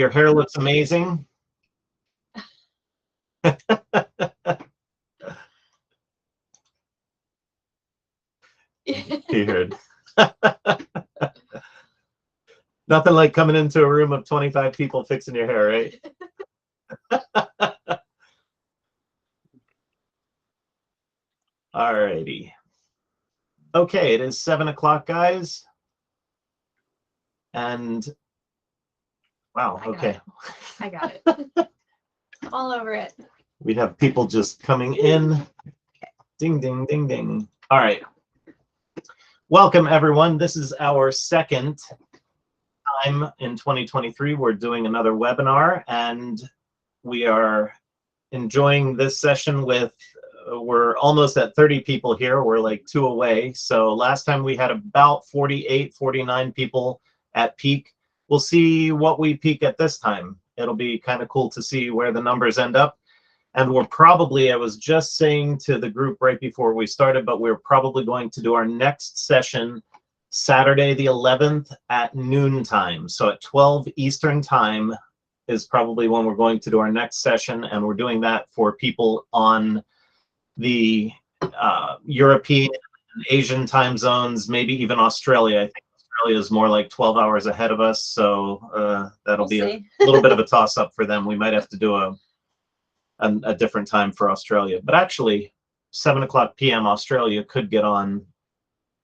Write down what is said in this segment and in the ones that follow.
Your hair looks amazing. You heard. Nothing like coming into a room of 25 people fixing your hair, right? Alrighty. Okay, it is 7 o'clock, guys. And wow, okay. I got it. All over it. We have people just coming in. Ding, ding, ding, ding. All right. Welcome, everyone. This is our second time in 2023. We're doing another webinar, and we are enjoying this session with, we're almost at 30 people here. We're like 2 away. So last time we had about 48, 49 people at peak. We'll see what we peak at this time. It'll be kind of cool to see where the numbers end up. And we're probably, I was just saying to the group right before we started, but we're probably going to do our next session Saturday the 11th at noon time. So at 12 Eastern time is probably when we're going to do our next session. And we're doing that for people on the European and Asian time zones, maybe even Australia. I think Australia is more like 12 hours ahead of us. So that'll be a little bit of a toss up for them. We might have to do a different time for Australia, but actually 7 o'clock p.m. Australia could get on,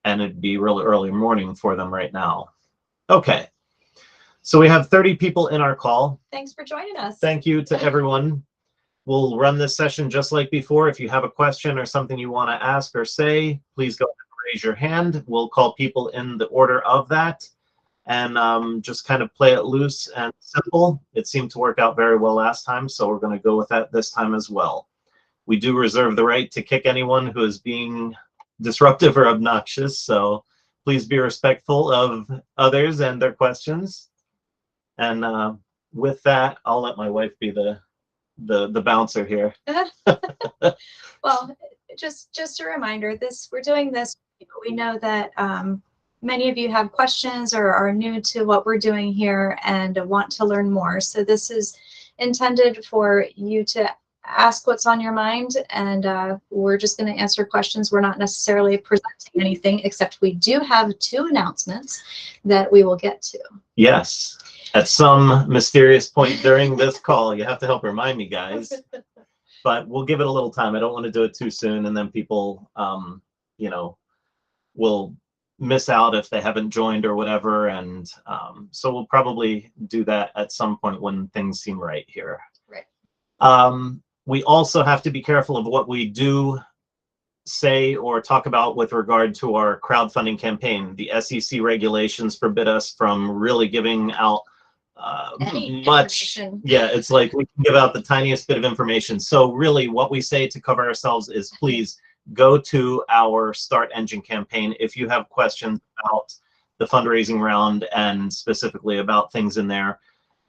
and it'd be really early morning for them right now. Okay, so we have 30 people in our call. Thanks for joining us. Thank you to everyone. We'll run this session just like before. If you have a question or something you want to ask or say, please go ahead and raise your hand. We'll call people in the order of that, and just kind of play it loose and simple. It seemed to work out very well last time, so we're going to go with that this time as well. We do reserve the right to kick anyone who is being disruptive or obnoxious, so please be respectful of others and their questions. And with that, I'll let my wife be the bouncer here. Well, just a reminder, we're doing this. We know that many of you have questions or are new to what we're doing here and want to learn more. So this is intended for you to ask what's on your mind, and we're just going to answer questions. We're not necessarily presenting anything, except we do have 2 announcements that we will get to. Yes, at some mysterious point during this call. You have to help remind me, guys. But we'll give it a little time. I don't want to do it too soon, and then people, you know, will miss out if they haven't joined or whatever. And so we'll probably do that at some point when things seem right here. Right. We also have to be careful of what we do say or talk about with regard to our crowdfunding campaign. The SEC regulations forbid us from really giving out much. Yeah, it's like we can give out the tiniest bit of information. So really what we say to cover ourselves is, please go to our Start Engine campaign if you have questions about the fundraising round and specifically about things in there.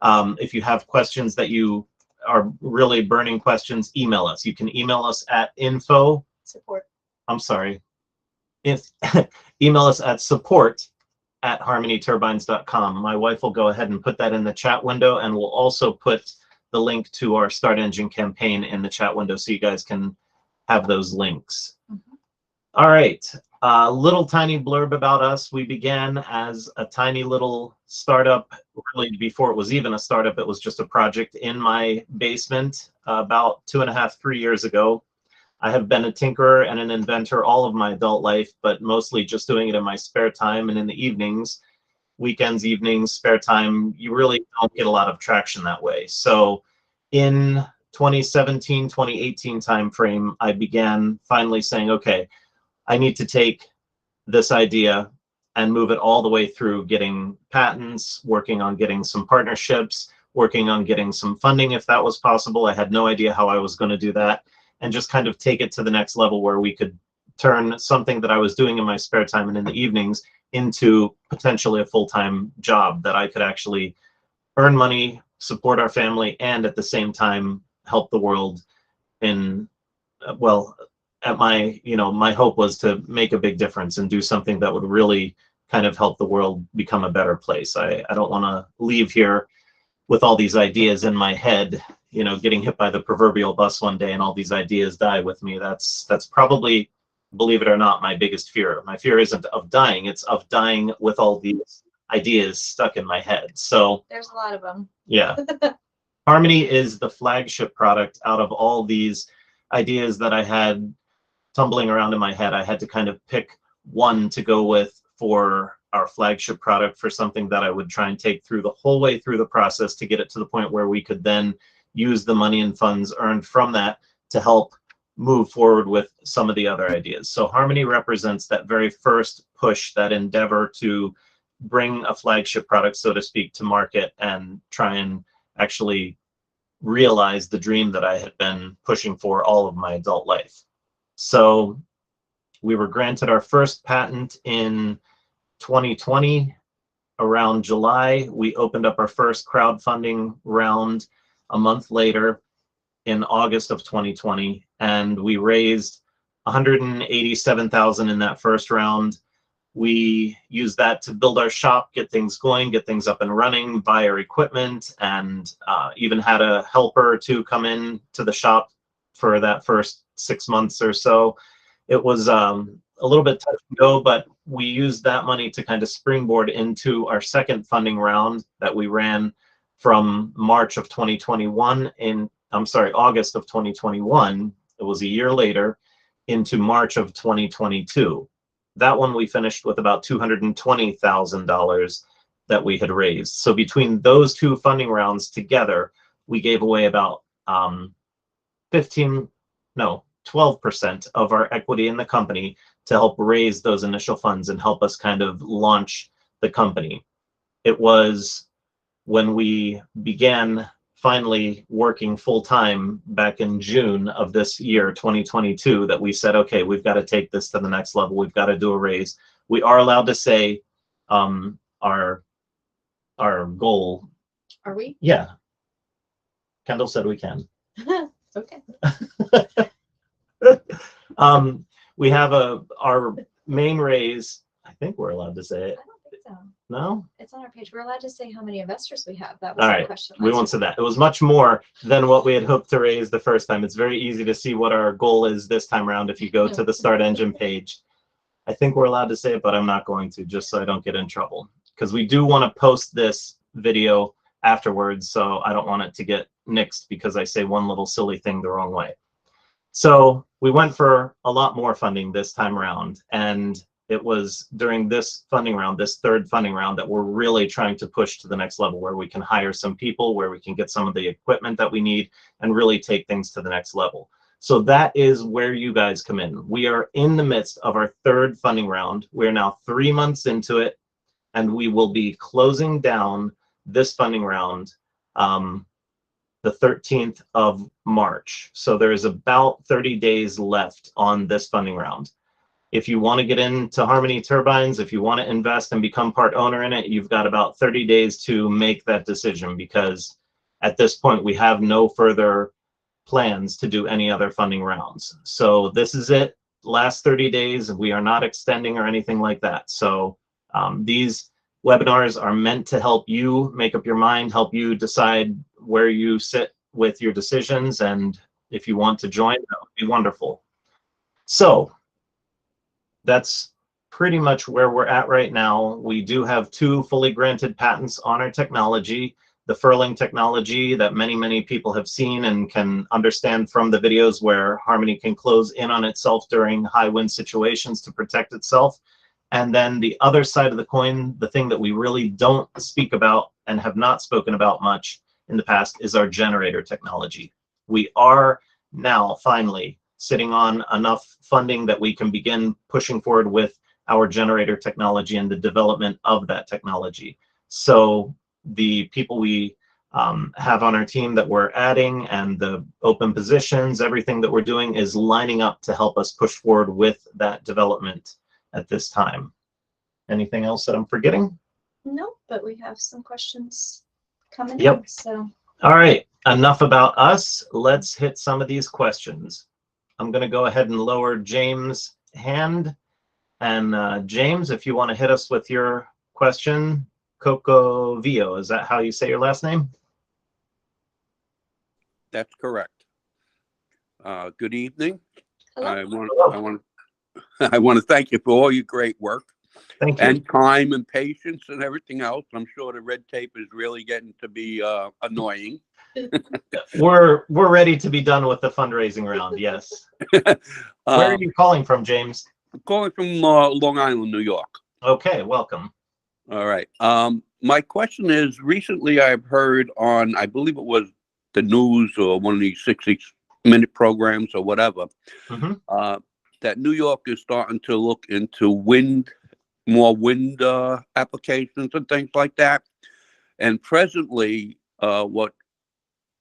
If you have questions that you are really burning questions, email us. You can email us at email us at support@harmonyturbines.com. My wife will go ahead and put that in the chat window, and we'll also put the link to our Start Engine campaign in the chat window so you guys can have those links. Mm-hmm. All right, a little tiny blurb about us. We began as a tiny little startup. Really, before it was even a startup, it was just a project in my basement about 2.5, 3 years ago. I have been a tinkerer and an inventor all of my adult life, but mostly just doing it in my spare time and in the evenings, weekends, evenings, spare time. You really don't get a lot of traction that way. So in 2017, 2018 timeframe, I began finally saying, okay, I need to take this idea and move it all the way through getting patents, working on getting some partnerships, working on getting some funding if that was possible. I had no idea how I was going to do that, and just kind of take it to the next level where we could turn something that I was doing in my spare time and in the evenings into potentially a full-time job that I could actually earn money, support our family, and at the same time help the world in, well, at my, my hope was to make a big difference and do something that would really kind of help the world become a better place. I don't want to leave here with all these ideas in my head, you know, getting hit by the proverbial bus one day and all these ideas die with me. That's probably, believe it or not, my biggest fear. My fear isn't of dying, it's of dying with all these ideas stuck in my head. So there's a lot of them. Yeah. Harmony is the flagship product out of all these ideas that I had tumbling around in my head. I had to kind of pick one to go with for our flagship product, for something that I would try and take through the whole way through the process to get it to the point where we could then use the money and funds earned from that to help move forward with some of the other ideas. So Harmony represents that very first push, that endeavor to bring a flagship product, so to speak, to market and try and actually realize the dream that I had been pushing for all of my adult life. So we were granted our first patent in 2020. Around July, we opened up our first crowdfunding round a month later in August of 2020, and we raised 187,000 in that first round. We used that to build our shop, get things going, get things up and running, buy our equipment, and even had a helper or two come in to the shop for that first 6 months or so. It was a little bit touch and go, but we used that money to kind of springboard into our second funding round that we ran from March of 2021 August of 2021. It was a year later, into March of 2022. That one we finished with about $220,000 that we had raised. So between those two funding rounds together, we gave away about 12% of our equity in the company to help raise those initial funds and help us kind of launch the company. It was when we began finally working full-time back in June of this year, 2022, that we said, okay, we've got to take this to the next level. We've got to do a raise. We are allowed to say our goal. Are we? Yeah. Kendall said we can. Okay. We have our main raise. I think we're allowed to say it. I don't think so. No? It's on our page. We're allowed to say how many investors we have. That was All the right, question. we won't say that. It was much more than what we had hoped to raise the first time. It's very easy to see what our goal is this time around if you go to the Start Engine page. I think we're allowed to say it, but I'm not going to, just so I don't get in trouble. Because we do want to post this video afterwards, so I don't want it to get nixed because I say one little silly thing the wrong way. So we went for a lot more funding this time around, and it was during this funding round, this third funding round, that we're really trying to push to the next level, where we can hire some people, where we can get some of the equipment that we need, and really take things to the next level. So that is where you guys come in. We are in the midst of our third funding round. We're now 3 months into it, and we will be closing down this funding round the 13th of March. So there's about 30 days left on this funding round. If you want to get into Harmony Turbines, if you want to invest and become part owner in it, you've got about 30 days to make that decision, because at this point we have no further plans to do any other funding rounds. So this is it, last 30 days. We are not extending or anything like that. So these webinars are meant to help you make up your mind, help you decide where you sit with your decisions, and if you want to join, that would be wonderful. So that's pretty much where we're at right now. We do have 2 fully granted patents on our technology, the Furling technology that many people have seen and can understand from the videos, where Harmony can close in on itself during high wind situations to protect itself. And then the other side of the coin, the thing that we really don't speak about and have not spoken about much in the past, is our generator technology. We are now finally sitting on enough funding that we can begin pushing forward with our generator technology and the development of that technology. So the people we have on our team that we're adding, and the open positions, everything that we're doing is lining up to help us push forward with that development at this time. Anything else that I'm forgetting? No, but we have some questions coming Yep. in. So. All right, enough about us. Let's hit some of these questions. I'm going to go ahead and lower James' hand. And James, if you want to hit us with your question, Cocovio, is that how you say your last name? That's correct. Good evening. Hello. I want to thank you for all your great work Thank you. and time and patience and everything else. I'm sure the red tape is really getting to be annoying. We're ready to be done with the fundraising round. Yes. Where are you calling from, James? I'm calling from Long Island, New York. Okay, welcome. All right. My question is, recently I've heard on, I believe it was the news or one of these 60-minute programs or whatever, that New York is starting to look into more wind applications and things like that. And presently, what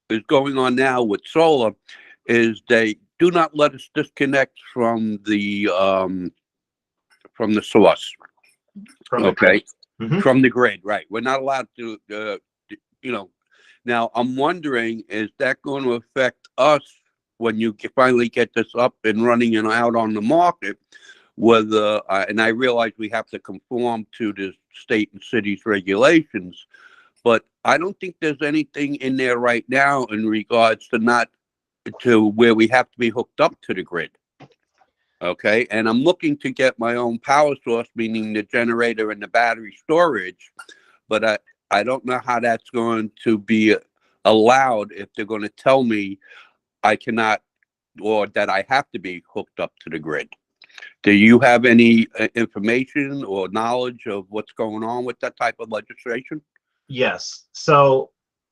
is going on now with solar is they do not let us disconnect from the source. Okay. From the grid, right? We're not allowed to, Now I'm wondering, is that going to affect us when you finally get this up and running and out on the market? Whether, and I realize we have to conform to the state and city's regulations, but I don't think there's anything in there right now in regards to where we have to be hooked up to the grid. Okay, and I'm looking to get my own power source, meaning the generator and the battery storage, but I don't know how that's going to be allowed if they're going to tell me I cannot, or that I have to be hooked up to the grid. Do you have any information or knowledge of what's going on with that type of legislation? Yes. So,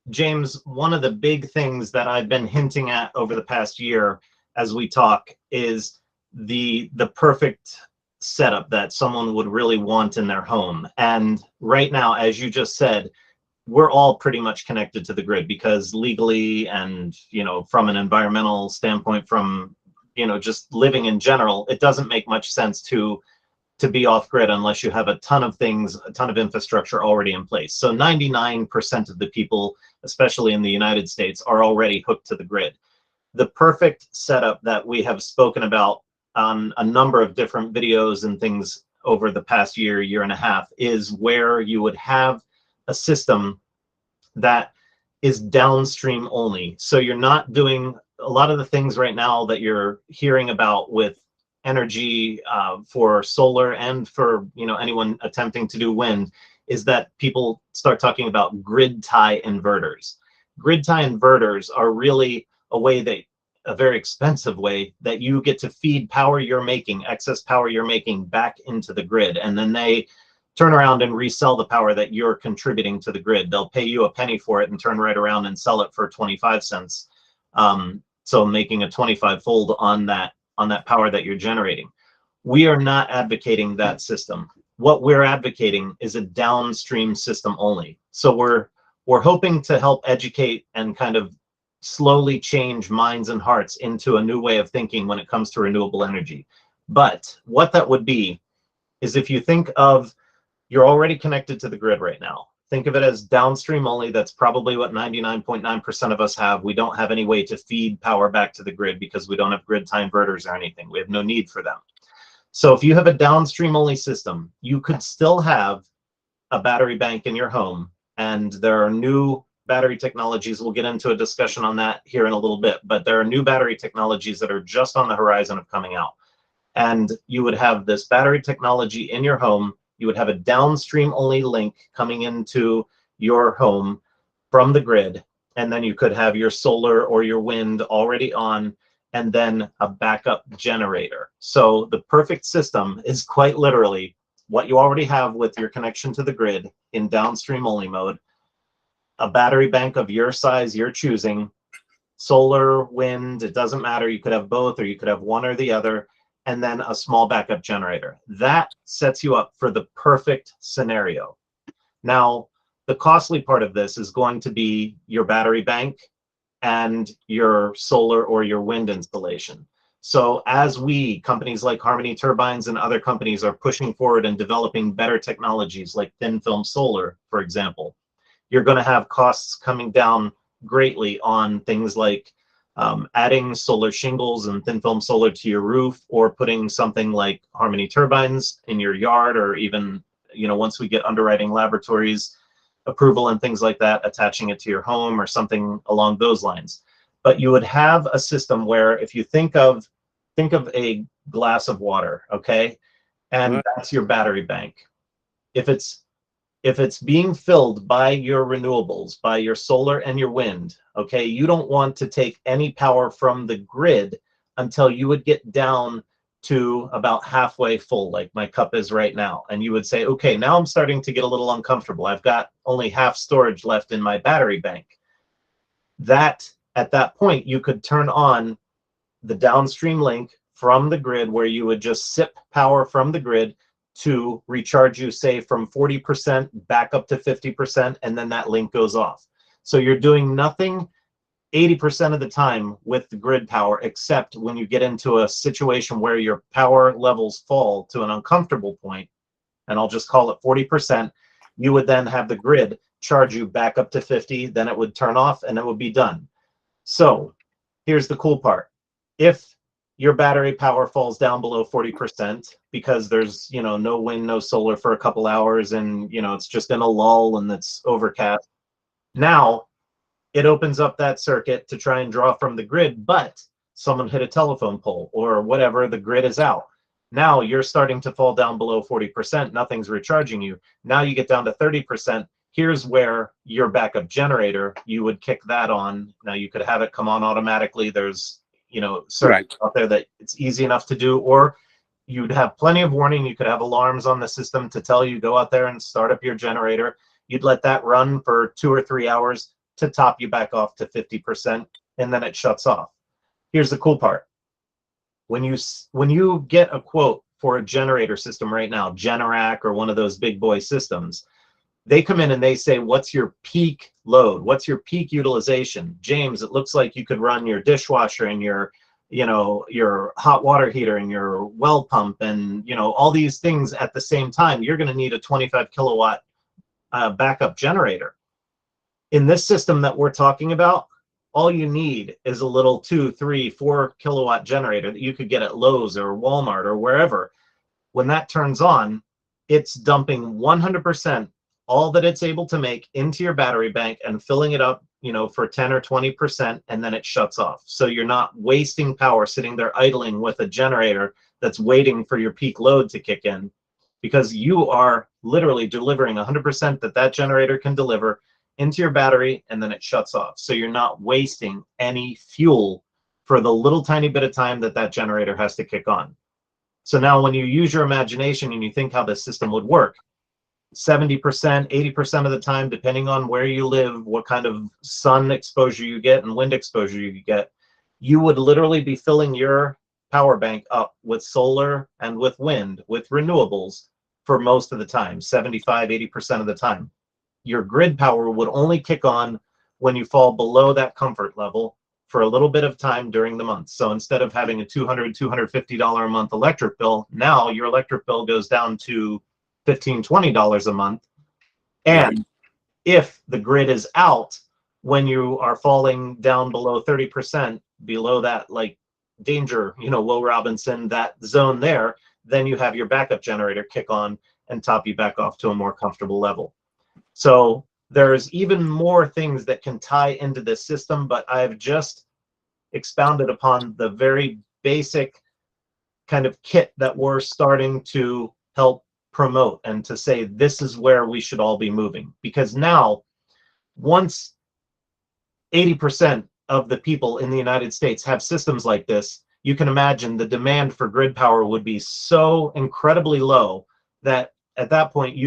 James, one of the big things that I've been hinting at over the past year as we talk is the perfect setup that someone would really want in their home. And right now, as you just said, we're all pretty much connected to the grid because legally and, from an environmental standpoint, from, just living in general, it doesn't make much sense to be off grid unless you have a ton of things, a ton of infrastructure already in place. So 99% of the people, especially in the United States, are already hooked to the grid. The perfect setup that we have spoken about on a number of different videos and things over the past year and a half is where you would have a system that is downstream only. So you're not doing a lot of the things right now that you're hearing about with energy for solar and for anyone attempting to do wind, is that people start talking about grid tie inverters. Grid tie inverters are really a very expensive way that you get to feed power you're making, excess power you're making, back into the grid, and then they turn around and resell the power that you're contributing to the grid. They'll pay you a penny for it and turn right around and sell it for 25 cents. So making a 25-fold on that power that you're generating. We are not advocating that system. What we're advocating is a downstream system only. So we're hoping to help educate and kind of slowly change minds and hearts into a new way of thinking when it comes to renewable energy. But what that would be is, if you think of, you're already connected to the grid right now. Think of it as downstream only. That's probably what 99.9% of us have. We don't have any way to feed power back to the grid because we don't have grid tie inverters or anything. We have no need for them. So if you have a downstream only system, you could still have a battery bank in your home, and there are new battery technologies. We'll get into a discussion on that here in a little bit, but there are new battery technologies that are just on the horizon of coming out. And you would have this battery technology in your home. You would have a downstream only link coming into your home from the grid, and then you could have your solar or your wind already on, and then a backup generator. So the perfect system is quite literally what you already have with your connection to the grid in downstream only mode, a battery bank of your size, your choosing, solar, wind, it doesn't matter. You could have both, or you could have one or the other, and then a small backup generator. That sets you up for the perfect scenario. Now, the costly part of this is going to be your battery bank and your solar or your wind installation. So as companies like Harmony Turbines and other companies are pushing forward and developing better technologies like thin film solar, for example, you're going to have costs coming down greatly on things like adding solar shingles and thin film solar to your roof, or putting something like Harmony Turbines in your yard, or even, once we get underwriting laboratories approval and things like that, attaching it to your home or something along those lines. but you would have a system where if you think of a glass of water, okay, and that's your battery bank. If it's being filled by your renewables, by your solar and your wind, okay, you don't want to take any power from the grid until you would get down to about halfway full, like my cup is right now. And you would say, okay, now I'm starting to get a little uncomfortable. I've got only half storage left in my battery bank. That, at that point, you could turn on the downstream link from the grid where you would just sip power from the grid to recharge you, say, from 40% back up to 50%, and then that link goes off. So you're doing nothing 80% of the time with the grid power, except when you get into a situation where your power levels fall to an uncomfortable point, and I'll just call it 40%, you would then have the grid charge you back up to 50, then it would turn off and it would be done. So here's the cool part. If your battery power falls down below 40% because there's, you know, no wind, no solar for a couple hours, and, you know, it's just in a lull and it's overcast, now it opens up that circuit to try and draw from the grid, but someone hit a telephone pole or whatever, the grid is out. Now you're starting to fall down below 40%, nothing's recharging you. Now you get down to 30%. Here's where your backup generator, you would kick that on. Now you could have it come on automatically. There's, you know, circuits out there that it's easy enough to do, or you'd have plenty of warning. You could have alarms on the system to tell you, go out there and start up your generator. You'd let that run for 2 or 3 hours to top you back off to 50%, and then it shuts off. Here's the cool part. When you get a quote for a generator system right now, Generac or one of those big boy systems, they come in and they say, what's your peak load? What's your peak utilization? James, it looks like you could run your dishwasher and your, you know, your hot water heater and your well pump and, you know, all these things at the same time. You're going to need a 25 kilowatt backup generator. In this system that we're talking about, all you need is a little 2, 3, 4 kilowatt generator that you could get at Lowe's or Walmart or wherever. When that turns on, it's dumping 100% all that it's able to make into your battery bank and filling it up, you know, for 10 or 20%, and then it shuts off. So you're not wasting power sitting there idling with a generator that's waiting for your peak load to kick in, because you are literally delivering 100% that generator can deliver into your battery, and then it shuts off. So you're not wasting any fuel for the little tiny bit of time that generator has to kick on. So now when you use your imagination and you think how this system would work, 70%, 80% of the time, depending on where you live, what kind of sun exposure you get and wind exposure you get, you would literally be filling your power bank up with solar and with wind, with renewables for most of the time, 75, 80% of the time. Your grid power would only kick on when you fall below that comfort level for a little bit of time during the month. So instead of having a $200, $250 a month electric bill, now your electric bill goes down to $15, $20 a month. And if the grid is out, when you are falling down below 30%, below that like danger, you know, Will Robinson, that zone there, then you have your backup generator kick on and top you back off to a more comfortable level. So there's even more things that can tie into this system, but I've just expounded upon the very basic kind of kit that we're starting to help promote and to say this is where we should all be moving. Because now, once 80% of the people in the United States have systems like this, you can imagine the demand for grid power would be so incredibly low that at that point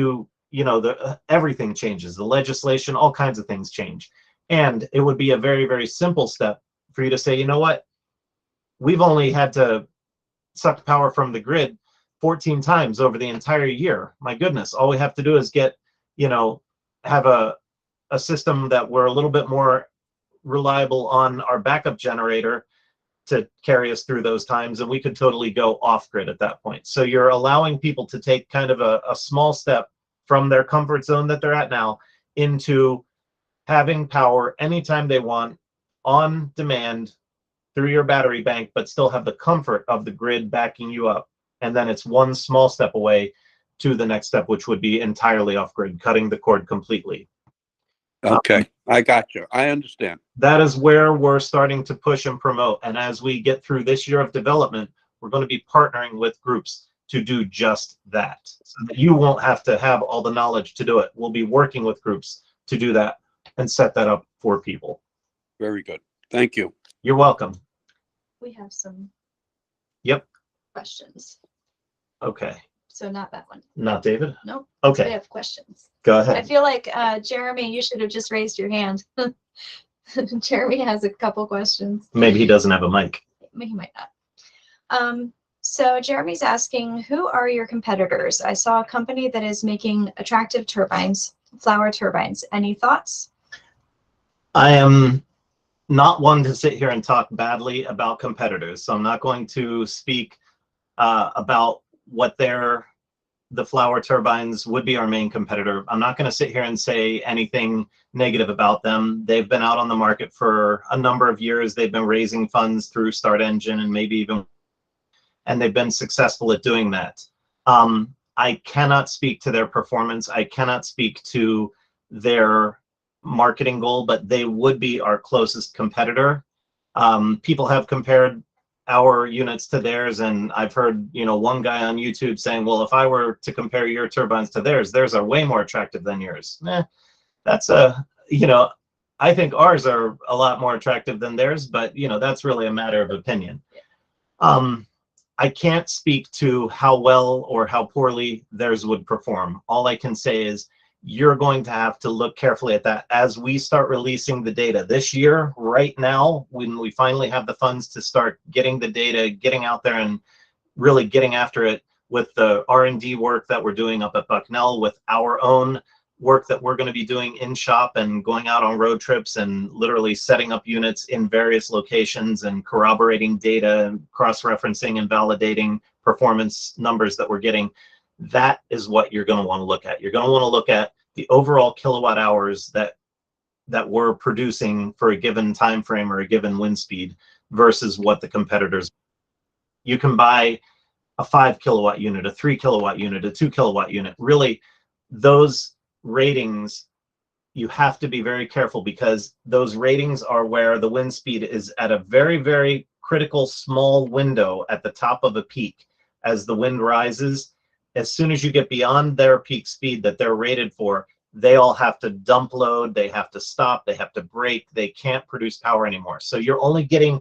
everything changes. The legislation, all kinds of things change. And it would be a very, very simple step for you to say, you know what, we've only had to suck power from the grid 14 times over the entire year. My goodness, all we have to do is get, you know, have a system that we're a little bit more reliable on our backup generator to carry us through those times, and we could totally go off grid at that point. So you're allowing people to take kind of a small step from their comfort zone that they're at now into having power anytime they want, on demand, through your battery bank, but still have the comfort of the grid backing you up. And then it's one small step away to the next step, which would be entirely off grid, cutting the cord completely. Okay, I got you. I understand. That is where we're starting to push and promote. And as we get through this year of development, we're going to be partnering with groups to do just that. So that you won't have to have all the knowledge to do it. We'll be working with groups to do that and set that up for people. Very good. Thank you. You're welcome. We have some Yep. questions. Okay. So not that one. Not David? Nope. We Okay. have questions. Go I ahead. feel like Jeremy, you should have just raised your hand. Jeremy has a couple questions. Maybe he doesn't have a mic. He might not. So Jeremy's asking, who are your competitors? I saw a company that is making attractive turbines, flower turbines. Any thoughts? I am not one to sit here and talk badly about competitors, so I'm not going to speak about what the flower turbines would be our main competitor. I'm not going to sit here and say anything negative about them. They've been out on the market for a number of years. They've been raising funds through Start Engine and maybe even, and they've been successful at doing that. I cannot speak to their performance. I cannot speak to their marketing goal, but they would be our closest competitor. People have compared our units to theirs, and I've heard, one guy on YouTube saying, well, if I were to compare your turbines to theirs are way more attractive than yours. That's I think ours are a lot more attractive than theirs, but that's really a matter of opinion. I can't speak to how well or how poorly theirs would perform. All I can say is you're going to have to look carefully at that as we start releasing the data this year. Right now, when we finally have the funds to start getting the data, getting out there and really getting after it with the R&D work that we're doing up at Bucknell, with our own work that we're going to be doing in shop and going out on road trips and literally setting up units in various locations and corroborating data and cross-referencing and validating performance numbers that we're getting. That is what you're going to want to look at. You're going to want to look at the overall kilowatt hours that we're producing for a given time frame or a given wind speed versus what the competitors. You can buy a 5 kilowatt unit, a 3 kilowatt unit, a 2 kilowatt unit. Really, those ratings, you have to be very careful because those ratings are where the wind speed is at a very, very critical small window at the top of a peak. As the wind rises, as soon as you get beyond their peak speed that they're rated for, they all have to dump load, they have to stop, they have to brake, they can't produce power anymore. So you're only getting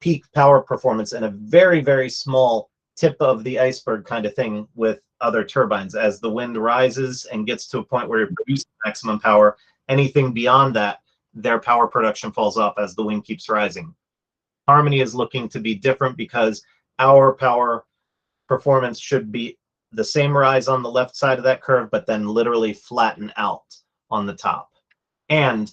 peak power performance in a very, very small tip of the iceberg kind of thing with other turbines. As the wind rises and gets to a point where you're producing maximum power, anything beyond that, their power production falls off as the wind keeps rising. Harmony is looking to be different because our power performance should be the same rise on the left side of that curve, but then literally flatten out on the top. And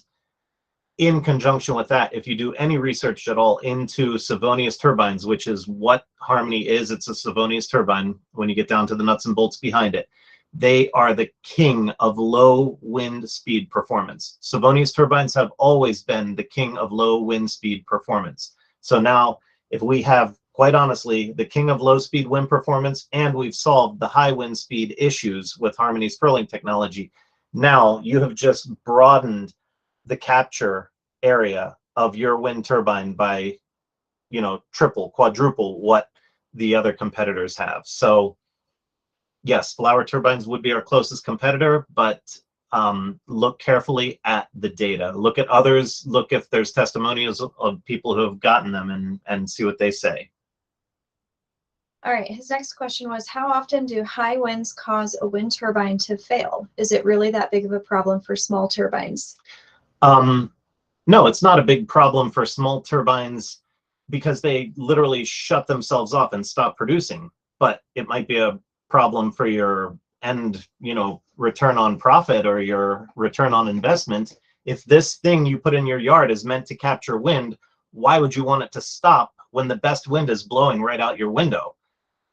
in conjunction with that, if you do any research at all into Savonius turbines, which is what Harmony is, it's a Savonius turbine when you get down to the nuts and bolts behind it, they are the king of low wind speed performance. Savonius turbines have always been the king of low wind speed performance. So now, if we have, quite honestly, the king of low speed wind performance, and we've solved the high wind speed issues with Harmony's Furling technology, now you have just broadened the capture area of your wind turbine by, triple, quadruple what the other competitors have. So yes, flower turbines would be our closest competitor, but look carefully at the data. Look at others, look if there's testimonials of people who have gotten them and see what they say. All right, his next question was, how often do high winds cause a wind turbine to fail? Is it really that big of a problem for small turbines? No, it's not a big problem for small turbines because they literally shut themselves off and stop producing. But it might be a problem for your end, return on profit or your return on investment. If this thing you put in your yard is meant to capture wind, why would you want it to stop when the best wind is blowing right out your window?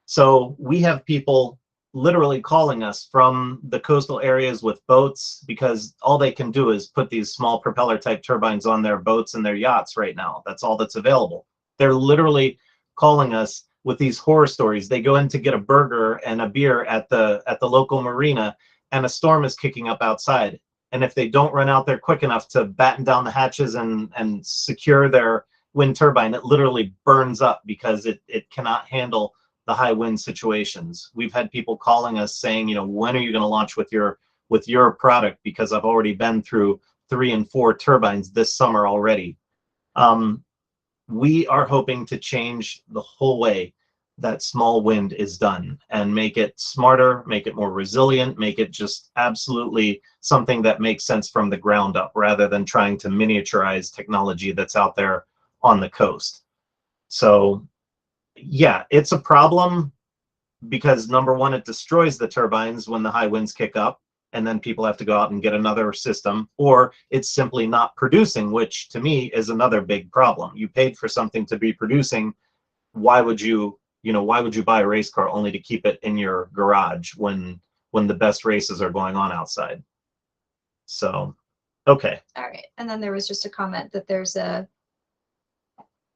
So we have people literally calling us from the coastal areas with boats because all they can do is put these small propeller type turbines on their boats and their yachts right now. That's all that's available. They're literally calling us with these horror stories. They go in to get a burger and a beer at the local marina, and a storm is kicking up outside. And if they don't run out there quick enough to batten down the hatches and secure their wind turbine, it literally burns up because it cannot handle the high wind situations. We've had people calling us saying, you know, when are you going to launch with your product? Because I've already been through 3 and 4 turbines this summer already. We are hoping to change the whole way that small wind is done and make it smarter, make it more resilient, make it just absolutely something that makes sense from the ground up, rather than trying to miniaturize technology that's out there on the coast. So yeah, it's a problem because, number one, it destroys the turbines when the high winds kick up, and then people have to go out and get another system, or it's simply not producing, which to me is another big problem. You paid for something to be producing. Why would you buy a race car only to keep it in your garage when the best races are going on outside? So, okay. All right. And then there was just a comment that there's a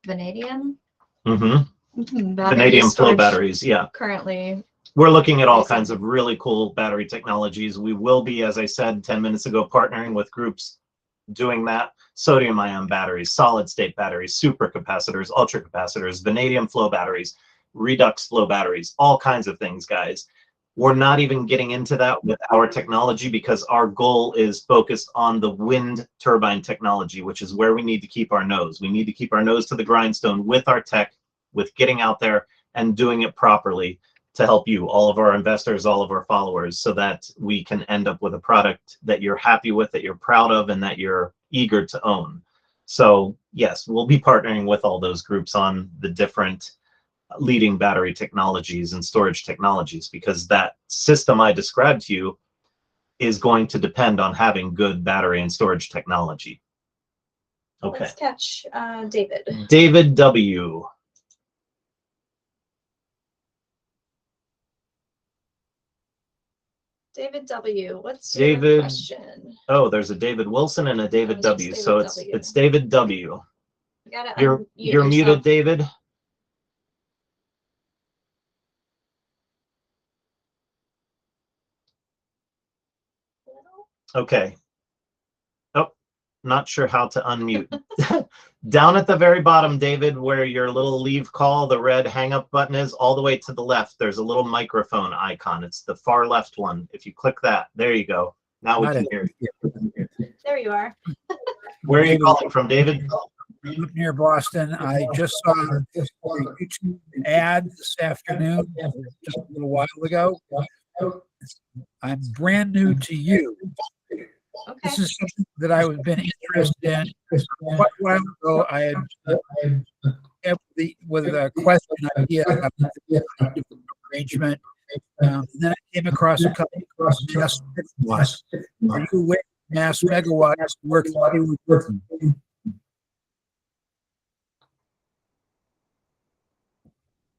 vanadium. Vanadium flow batteries, yeah. Currently, we're looking at all kinds of really cool battery technologies. We will be, as I said 10 minutes ago, partnering with groups doing that. Sodium ion batteries, solid state batteries, supercapacitors, ultracapacitors, vanadium flow batteries, redux flow batteries, all kinds of things, guys. We're not even getting into that with our technology because our goal is focused on the wind turbine technology, which is where we need to keep our nose. We need to keep our nose to the grindstone with our tech, with getting out there and doing it properly to help you, all of our investors, all of our followers, so that we can end up with a product that you're happy with, that you're proud of, and that you're eager to own. So yes, we'll be partnering with all those groups on the different leading battery technologies and storage technologies, because that system I described to you is going to depend on having good battery and storage technology. Okay. Let's catch David. David W. David W. What's David, your question? Oh, there's a David Wilson and a David Oh, W. David So W. it's David W. You gotta You're unmute muted, yourself. David. Okay. Oh, not sure how to unmute. Down at the very bottom, David, where your little leave call, the red hang up button is, all the way to the left, there's a little microphone icon. It's the far left one. If you click that, there you go. Now we can hear you. There you are. Where are you calling from, David? Up near Boston. I just saw a YouTube ad this afternoon, just a little while ago. I'm brand new to you. Okay. This is something that I've been interested in. Quite a while ago, I had with a question idea about the arrangement. And then I came across a couple of mass megawatts. Are you aware of mass megawatts work like you were working?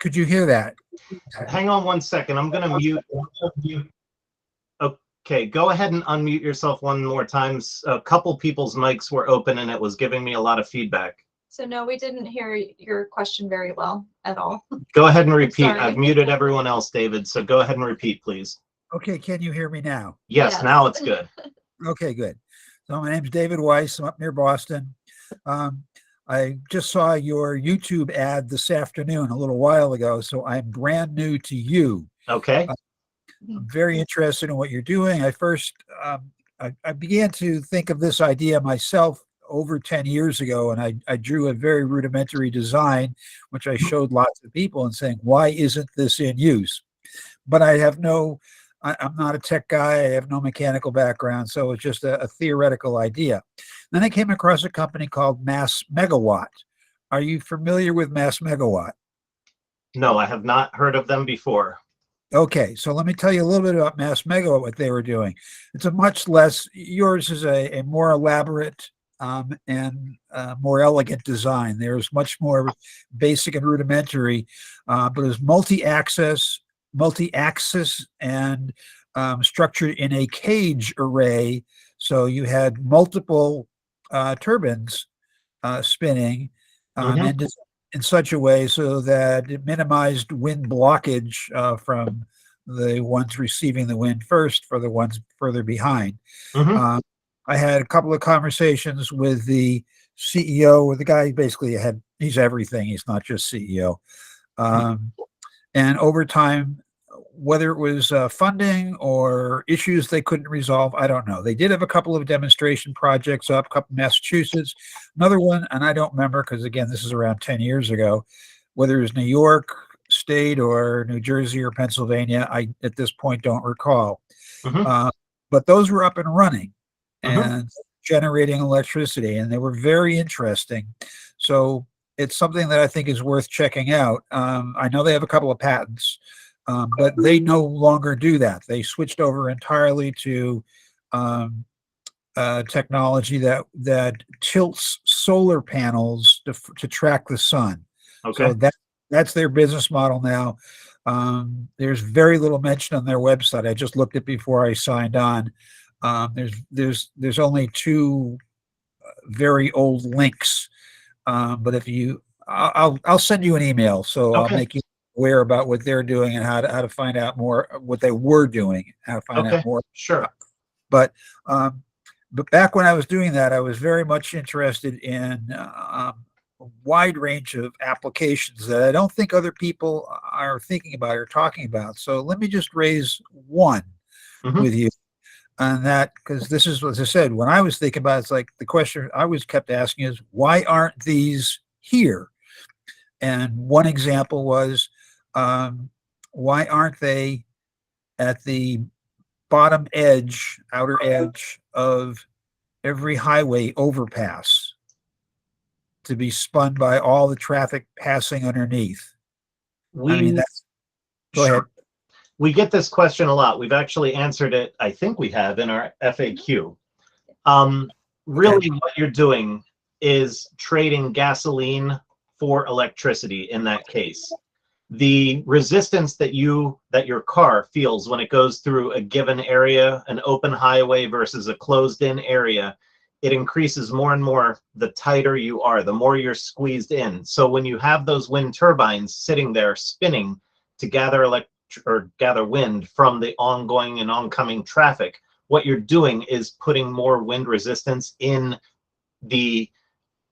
Could you hear that? Hang on one second. I'm going to mute. Okay, go ahead and unmute yourself one more time. A couple people's mics were open and it was giving me a lot of feedback. So no, we didn't hear your question very well at all. Go ahead and repeat. Sorry. I've muted everyone else, David. So go ahead and repeat, please. Okay, can you hear me now? Yes, Yes. now it's good. Okay, good. So my name's David Weiss. I'm up near Boston. I just saw your YouTube ad this afternoon a little while ago, so I'm brand new to you. Okay. I'm very interested in what you're doing. I first, I began to think of this idea myself over 10 years ago, and I drew a very rudimentary design, which I showed lots of people and saying, why isn't this in use? But I have I'm not a tech guy. I have no mechanical background, so it's just a theoretical idea. Then I came across a company called Mass Megawatt. Are you familiar with Mass Megawatt? No, I have not heard of them before. Okay, so let me tell you a little bit about Mass Megawatt, what they were doing. It's a much less, yours is a more elaborate and more elegant design. There's much more basic and rudimentary, but it's multi-axis and structured in a cage array. So you had multiple turbines spinning and in such a way so that it minimized wind blockage from the ones receiving the wind first for the ones further behind. I had a couple of conversations with the CEO, with the guy basically he's everything. He's not just CEO. And over time, whether it was funding or issues they couldn't resolve, I don't know. They did have a couple of demonstration projects up, a couple in Massachusetts, another one, and I don't remember because, again, this is around 10 years ago, whether it was New York State or New Jersey or Pennsylvania, I at this point don't recall. But those were up and running and generating electricity, and they were very interesting. So it's something that I think is worth checking out. I know they have a couple of patents, but they no longer do that. They switched over entirely to technology that tilts solar panels to track the sun. Okay. So that's their business model now. There's very little mention on their website. I just looked at before I signed on. There's only two very old links. But if I'll send you an email, so I'll make you aware about what they're doing and how to find out more, what they were doing, how to find out more. Sure. But back when I was doing that, I was very much interested in a wide range of applications that I don't think other people are thinking about or talking about. So let me just raise one with you. And that, because this is, as I said, when I was thinking about it, it's like the question I was kept asking is, why aren't these here? And one example was, why aren't they at the bottom edge, outer edge of every highway overpass to be spun by all the traffic passing underneath? Go ahead. We get this question a lot. We've actually answered it, I think we have, in our FAQ. Really, what you're doing is trading gasoline for electricity in that case. The resistance that your car feels when it goes through a given area, an open highway versus a closed-in area, it increases more and more the tighter you are, the more you're squeezed in. So when you have those wind turbines sitting there spinning to gather wind from the ongoing and oncoming traffic, what you're doing is putting more wind resistance in the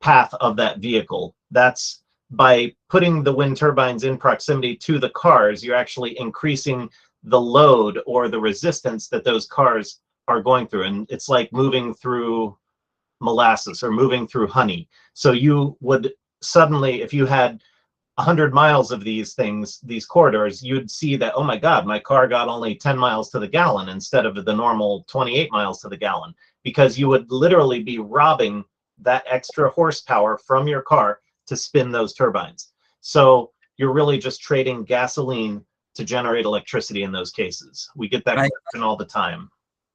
path of that vehicle. That's by putting the wind turbines in proximity to the cars, you're actually increasing the load or the resistance that those cars are going through. And it's like moving through molasses or moving through honey. So you would suddenly, if you had 100 miles of these things, these corridors, you'd see that, oh my God, my car got only 10 miles to the gallon instead of the normal 28 miles to the gallon, because you would literally be robbing that extra horsepower from your car to spin those turbines. So you're really just trading gasoline to generate electricity in those cases. We get that question all the time.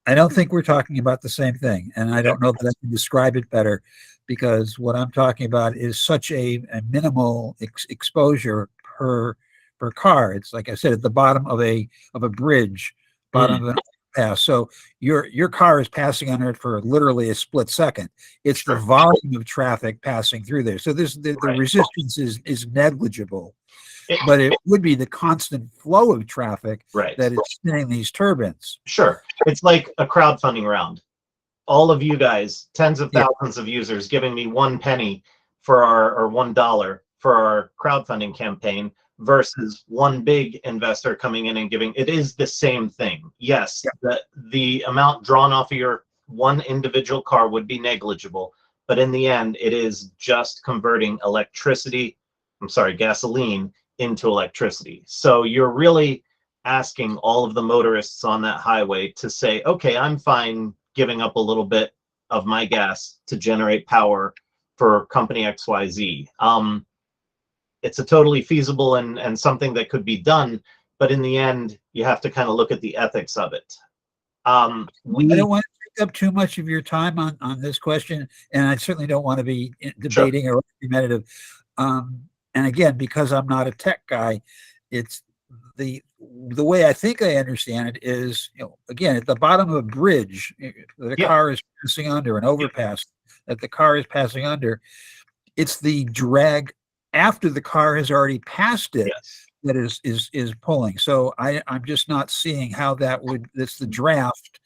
I don't think we're talking about the same thing, and I don't know that I can describe it better, because what I'm talking about is such a minimal exposure per car. It's like I said, at the bottom of a bridge, bottom of an overpass. So your car is passing under it for literally a split second. It's the volume of traffic passing through there. So the resistance is negligible. But it would be the constant flow of traffic that is spinning these turbines. Sure. It's like a crowdfunding round. All of you guys, tens of thousands of users giving me 1 penny for or $1 for our crowdfunding campaign versus one big investor coming in and giving. It is the same thing. Yes, the amount drawn off of your one individual car would be negligible, but in the end, it is just converting gasoline into electricity. So you're really asking all of the motorists on that highway to say, okay, I'm fine giving up a little bit of my gas to generate power for company XYZ. It's a totally feasible and something that could be done, but in the end, you have to kind of look at the ethics of it. I don't want to take up too much of your time on this question, and I certainly don't want to be debating or argumentative. And again, because I'm not a tech guy, it's the way I think I understand it is, again, at the bottom of a bridge that a car is passing under, an overpass that the car is passing under, it's the drag after the car has already passed it that is pulling. So I'm just not seeing how that would. That's the draft.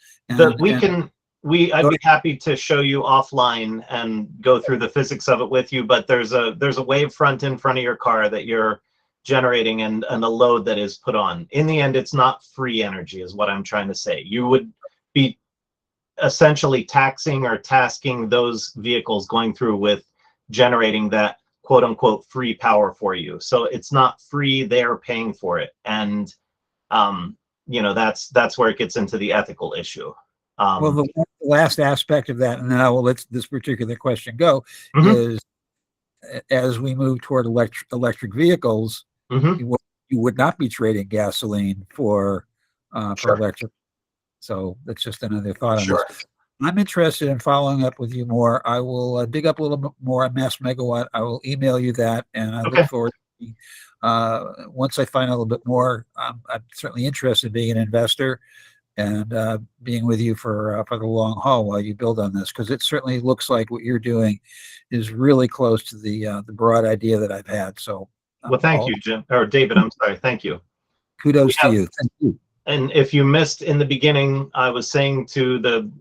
I'd be happy to show you offline and go through the physics of it with you, but there's a wave front in front of your car that you're generating and a load that is put on. In the end, it's not free energy is what I'm trying to say. You would be essentially taxing or tasking those vehicles going through with generating that quote unquote free power for you. So it's not free, they're paying for it. And you know, that's where it gets into the ethical issue. Well, the last aspect of that, and then I will let this particular question go, is as we move toward electric vehicles, you would not be trading gasoline for electric. So that's just another thought on this. I'm interested in following up with you more. I will dig up a little bit more on Mass Megawatt. I will email you that, and I look forward to once I find a little bit more. I'm certainly interested in being an investor and being with you for the long haul while you build on this, because it certainly looks like what you're doing is really close to the broad idea that I've had. So, well, thank you, Jim, or David. I'm sorry. Thank you. Kudos to you. Thank you. And if you missed in the beginning, I was saying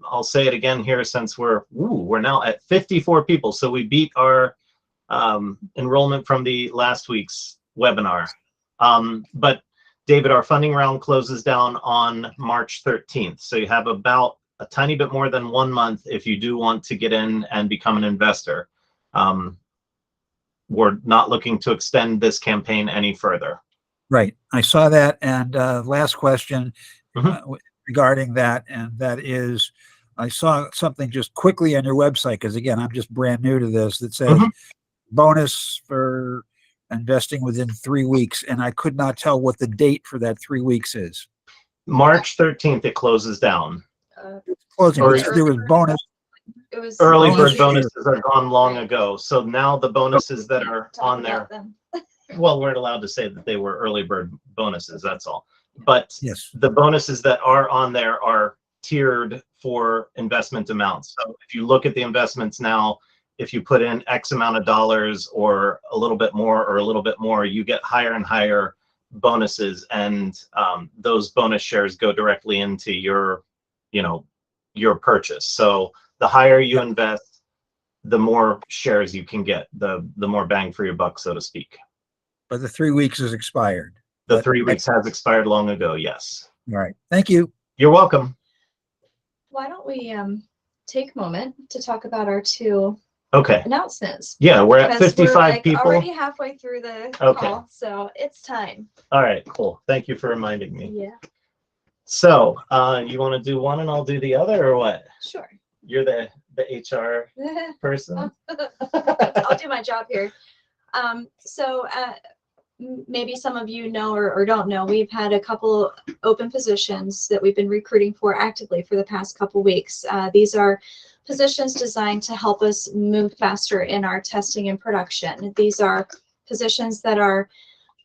I'll say it again here, since we're now at 54 people. So we beat our enrollment from the last week's webinar. But David, our funding round closes down on March 13th. So you have about a tiny bit more than 1 month if you do want to get in and become an investor. We're not looking to extend this campaign any further. Right. I saw that. And last question regarding that, and that is, I saw something just quickly on your website, because again, I'm just brand new to this, that says bonus for investing within 3 weeks, and I could not tell what the date for that 3 weeks is. March 13th, it closes down. It's closing. There was bonus. It was Early bird bonuses are gone long ago. So now the bonuses that are on there, well, we're allowed to say that they were early bird bonuses, that's all. But yes, the bonuses that are on there are tiered for investment amounts. So if you look at the investments now, if you put in X amount of dollars or a little bit more, you get higher and higher bonuses, and those bonus shares go directly into your purchase. So the higher you invest, the more shares you can get, the more bang for your buck, so to speak. But the 3 weeks is expired. The 3 weeks has expired long ago, yes. All right. Thank you. You're welcome. Why don't we take a moment to talk about our two announcements? Yeah, we're at Because 55 people. Already halfway through the call, so it's time. All right, cool. Thank you for reminding me. Yeah. So, you want to do one and I'll do the other, or what? Sure. You're the HR person. I'll do my job here. Maybe some of you know or don't know, we've had a couple open positions that we've been recruiting for actively for the past couple weeks. These are positions designed to help us move faster in our testing and production. These are positions that are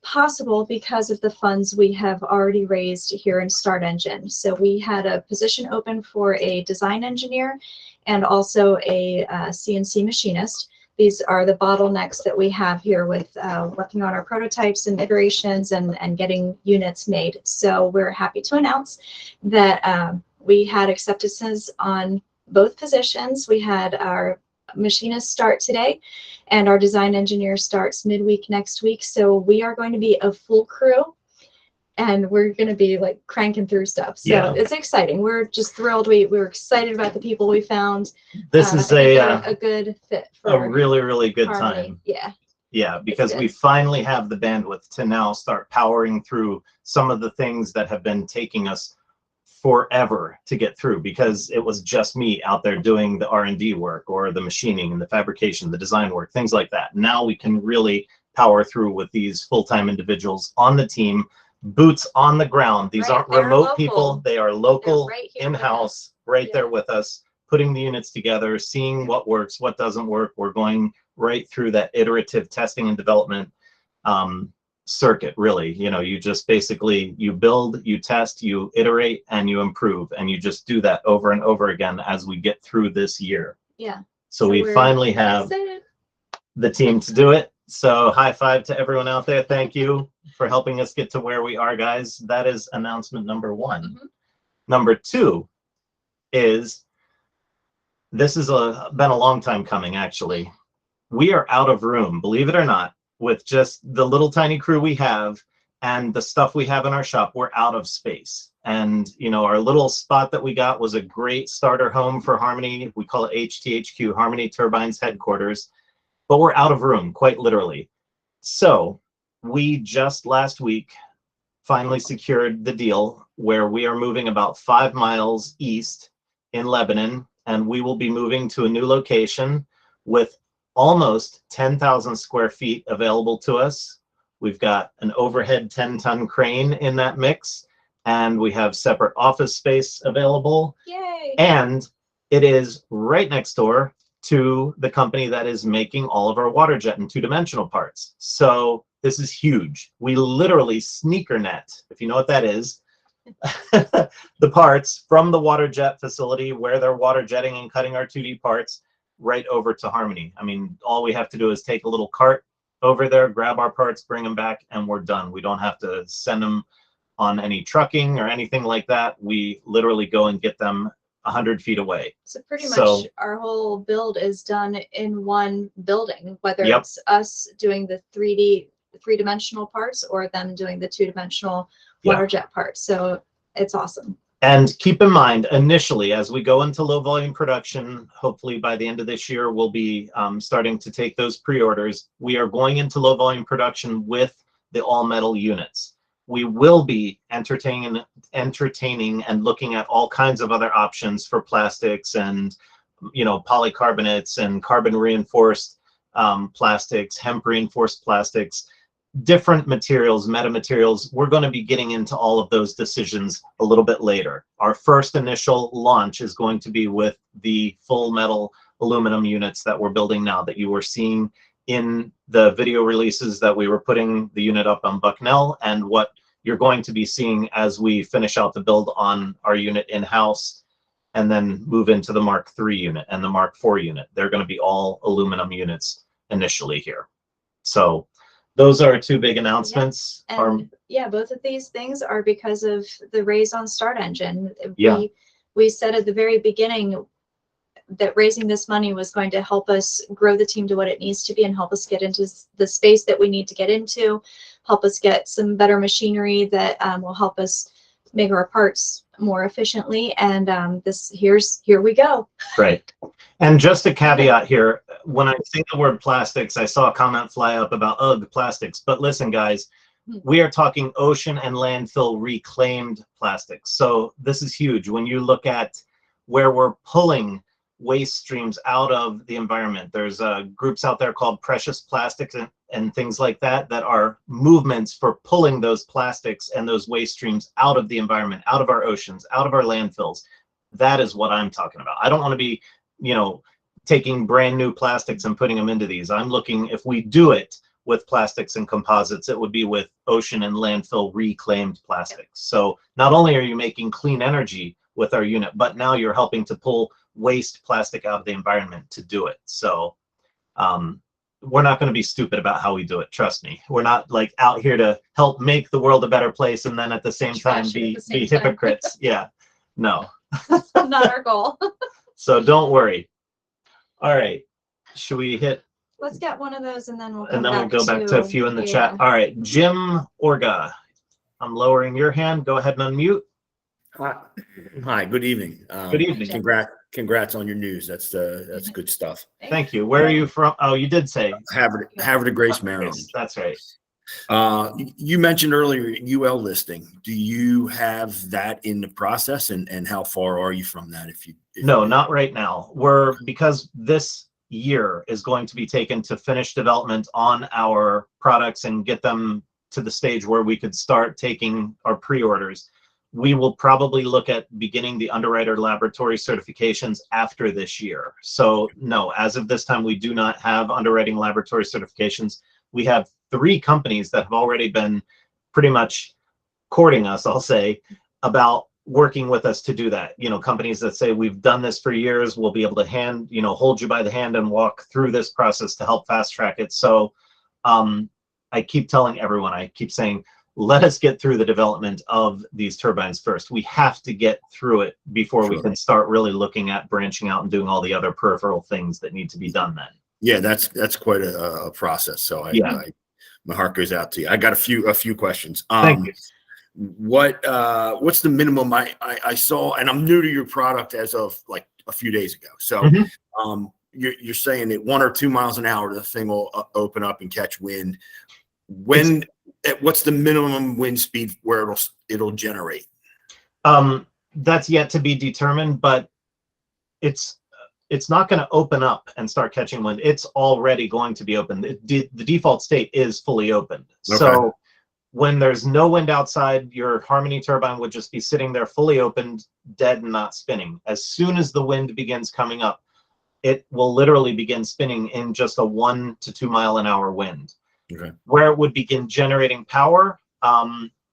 possible because of the funds we have already raised here in Start Engine. So we had a position open for a design engineer and also a CNC machinist. These are the bottlenecks that we have here with working on our prototypes and iterations and getting units made. So we're happy to announce that we had acceptances on both positions. We had our machinist start today, and our design engineer starts midweek next week. So we are going to be a full crew, and we're going to be like cranking through stuff. So it's exciting. We're just thrilled. We're excited about the people we found. This is a good fit for a really, really good Harmony. time. Yeah, because we finally have the bandwidth to now start powering through some of the things that have been taking us forever to get through, because it was just me out there doing the R&D work or the machining and the fabrication, the design work, things like that. Now we can really power through with these full-time individuals on the team, boots on the ground. These aren't remote people. They are local, in-house, right there with us, putting the units together, seeing what works, what doesn't work. We're going right through that iterative testing and development circuit, really. You just basically, you build, you test, you iterate, and you improve, and you just do that over and over again as we get through this year. So we finally have the team to do it. So high five to everyone out there. Thank you for helping us get to where we are, guys. That is announcement number one. Number two is this has been a long time coming, actually. We are out of room, believe it or not, with just the little tiny crew we have and the stuff we have in our shop. We're out of space. And, you know, our little spot that we got was a great starter home for Harmony. We call it HTHQ, Harmony Turbines headquarters, but we're out of room, quite literally. So we just last week finally secured the deal where we are moving about 5 miles east in Lebanon, and we will be moving to a new location with almost 10,000 square feet available to us. We've got an overhead 10-ton crane in that mix, and we have separate office space available. Yay! And it is right next door to the company that is making all of our water jet and two-dimensional parts. So this is huge. We literally sneaker net, if you know what that is, the parts from the water jet facility where they're water jetting and cutting our 2D parts right over to Harmony. I mean, all we have to do is take a little cart over there, grab our parts, bring them back, and we're done. We don't have to send them on any trucking or anything like that. We literally go and get them 100 feet away. So pretty much our whole build is done in one building, whether it's us doing the three-dimensional parts or them doing the two-dimensional water jet parts. So it's awesome. And keep in mind, initially, as we go into low volume production, hopefully by the end of this year, we'll be starting to take those pre-orders. We are going into low volume production with the all metal units. We will be entertaining and looking at all kinds of other options for plastics and, you know, polycarbonates and carbon reinforced plastics, hemp reinforced plastics, different materials, metamaterials. We're going to be getting into all of those decisions a little bit later. Our first initial launch is going to be with the full metal aluminum units that we're building now, that you were seeing in the video releases that we were putting the unit up on Bucknell, and what you're going to be seeing as we finish out the build on our unit in-house and then move into the Mark III unit and the Mark IV unit. They're going to be all aluminum units initially here. So those are two big announcements. Yeah. And both of these things are because of the Raise on Start engine. We said at the very beginning that raising this money was going to help us grow the team to what it needs to be and help us get into the space that we need to get into, help us get some better machinery that will help us make our parts more efficiently. And here we go. Right. And just a caveat here, when I say the word plastics, I saw a comment fly up about, oh, the plastics. But listen, guys, we are talking ocean and landfill reclaimed plastics. So this is huge. When you look at where we're pulling waste streams out of the environment, there's groups out there called Precious Plastics and things like that, that are movements for pulling those plastics and those waste streams out of the environment, out of our oceans, out of our landfills. That is what I'm talking about. I don't want to be, you know, taking brand new plastics and putting them into these. I'm looking, if we do it with plastics and composites, it would be with ocean and landfill reclaimed plastics. So not only are you making clean energy with our unit, but now you're helping to pull waste plastic out of the environment to do it. So we're not going to be stupid about how we do it. Trust me. We're not like out here to help make the world a better place and then at the same time be hypocrites. Yeah, no. Not our goal. So don't worry. All right. Should we hit? Let's get one of those and then we'll go back to a few in the chat. All right. Jim Orga, I'm lowering your hand. Go ahead and unmute. Hi. Good evening. Good evening. Congrats on your news. That's good stuff. Thank you. Where are you from? Oh, you did say Havre de Grace, Maryland. That's right. You mentioned earlier UL listing. Do you have that in the process, and how far are you from that? No, not right now. Because this year is going to be taken to finish development on our products and get them to the stage where we could start taking our pre-orders. We will probably look at beginning the underwriter laboratory certifications after this year. So no, as of this time, we do not have underwriting laboratory certifications. We have 3 companies that have already been pretty much courting us, I'll say, about working with us to do that. You know, companies that say, we've done this for years, we'll be able to hold you by the hand and walk through this process to help fast track it. So I keep telling everyone, I keep saying, let us get through the development of these turbines first. We have to get through it before we can start really looking at branching out and doing all the other peripheral things that need to be done then. Yeah, that's quite a process. So my heart goes out to you. I got a few questions. Thank you. What's the minimum? I saw, and I'm new to your product as of like a few days ago. So you're saying that 1 or 2 miles an hour, the thing will open up and catch wind. What's the minimum wind speed where it'll generate? That's yet to be determined, but it's not going to open up and start catching wind. It's already going to be open. The default state is fully opened. Okay. So when there's no wind outside, your Harmony turbine would just be sitting there fully opened, dead and not spinning. As soon as the wind begins coming up, it will literally begin spinning in just a 1 to 2 mile an hour wind. Okay. Where it would begin generating power,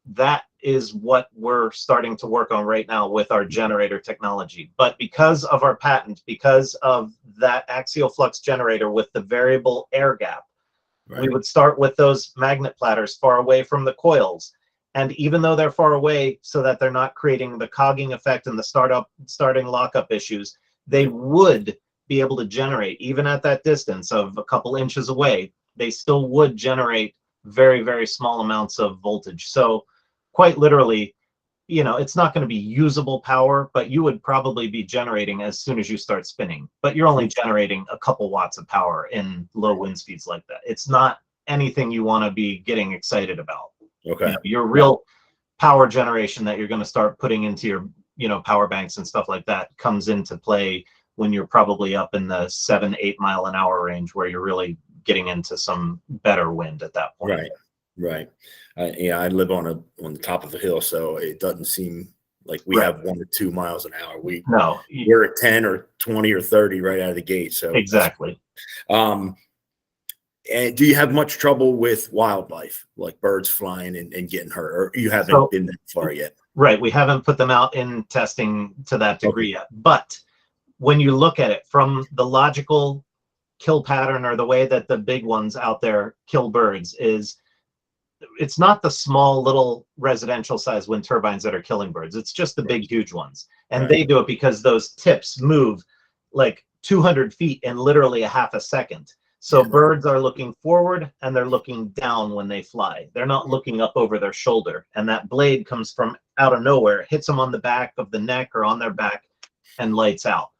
that is what we're starting to work on right now with our generator technology. But because of our patent, because of that axial flux generator with the variable air gap, we would start with those magnet platters far away from the coils. And even though they're far away so that they're not creating the cogging effect and the starting lockup issues, they would be able to generate, even at that distance of a couple inches away, they still would generate very, very small amounts of voltage. So quite literally, you know, it's not going to be usable power, but you would probably be generating as soon as you start spinning. But you're only generating a couple watts of power in low wind speeds like that. It's not anything you want to be getting excited about. Okay. You know, your real power generation that you're going to start putting into your, you know, power banks and stuff like that comes into play when you're probably up in the 7-8 mile an hour range, where you're really getting into some better wind at that point. Right. Yeah, I live on the top of a hill, so it doesn't seem like we have 1 or 2 miles an hour. We're at 10 or 20 or 30 right out of the gate. So exactly. And do you have much trouble with wildlife, like birds flying and getting hurt, or you haven't been that far yet? Right. We haven't put them out in testing to that degree yet. But when you look at it from the logical kill pattern, or the way that the big ones out there kill birds, is it's not the small little residential size wind turbines that are killing birds. It's just the big, huge ones. And they do it because those tips move like 200 feet in literally a half a second. So birds are looking forward and they're looking down when they fly. They're not looking up over their shoulder. And that blade comes from out of nowhere, hits them on the back of the neck or on their back, and lights out.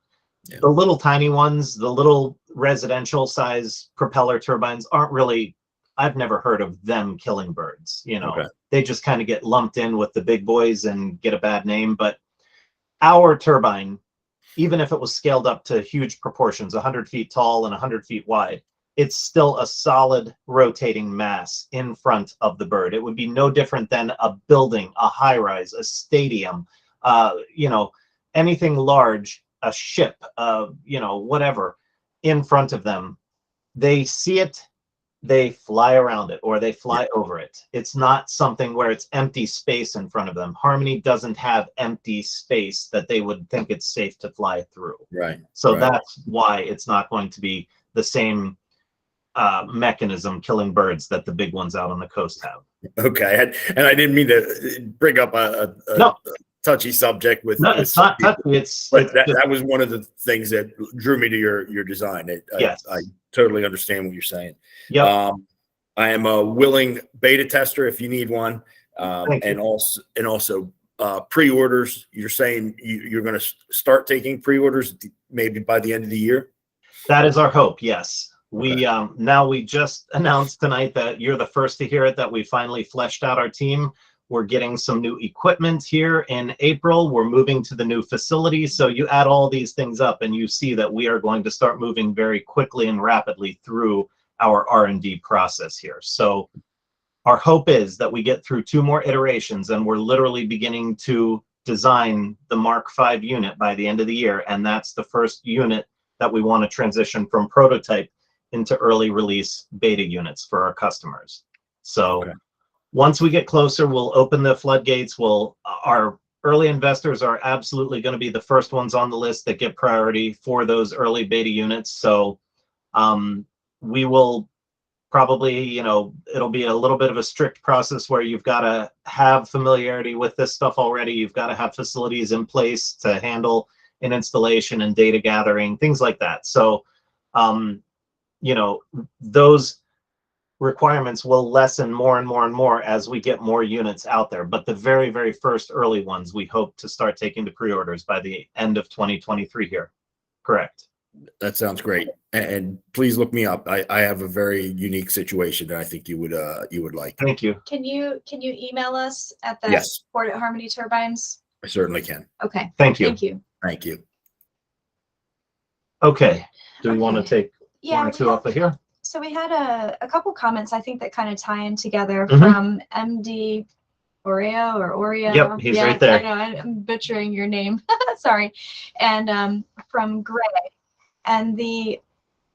The little tiny ones, the little residential size propeller turbines aren't really, I've never heard of them killing birds. You know, they just kind of get lumped in with the big boys and get a bad name. But our turbine, even if it was scaled up to huge proportions, 100 feet tall and 100 feet wide, it's still a solid rotating mass in front of the bird. It would be no different than a building, a high rise, a stadium, you know, anything large, a ship, you know, whatever, in front of them. They see it, they fly around it, or they fly over it. It's not something where it's empty space in front of them. Harmony doesn't have empty space that they would think it's safe to fly through. So that's why it's not going to be the same mechanism killing birds that the big ones out on the coast have. Okay. And I didn't mean to bring up a touchy subject with. No, it's not touchy. That was one of the things that drew me to your design. I totally understand what you're saying. I am a willing beta tester if you need one. And also pre-orders. You're saying you're going to start taking pre-orders maybe by the end of the year? That is our hope. Yes. We now we just announced tonight that you're the first to hear it, that we finally fleshed out our team. We're getting some new equipment here in April. We're moving to the new facility. So you add all these things up and you see that we are going to start moving very quickly and rapidly through our R&D process here. So our hope is that we get through 2 more iterations, and we're literally beginning to design the Mark V unit by the end of the year. And that's the first unit that we want to transition from prototype into early release beta units for our customers. So once we get closer, we'll open the floodgates. Our early investors are absolutely going to be the first ones on the list that get priority for those early beta units. So we will probably, you know, it'll be a little bit of a strict process where you've got to have familiarity with this stuff already. You've got to have facilities in place to handle an installation and data gathering, things like that. So, you know, those requirements will lessen more and more and more as we get more units out there. But the very, very first early ones, we hope to start taking the pre-orders by the end of 2023 here. Correct. That sounds great. And please look me up. I have a very unique situation that I think you would like. Thank you. Can you email us at the Yes. support at Harmony Turbines? I certainly can. Okay. Thank you. Thank you. Thank you. Okay. Do we want to take Yeah. one or two off of here? So we had a couple comments, I think, that kind of tie in together Mhm. from MD Oreo or Oreo. Yep, he's right there. I know, I'm butchering your name. Sorry. And from Gray. And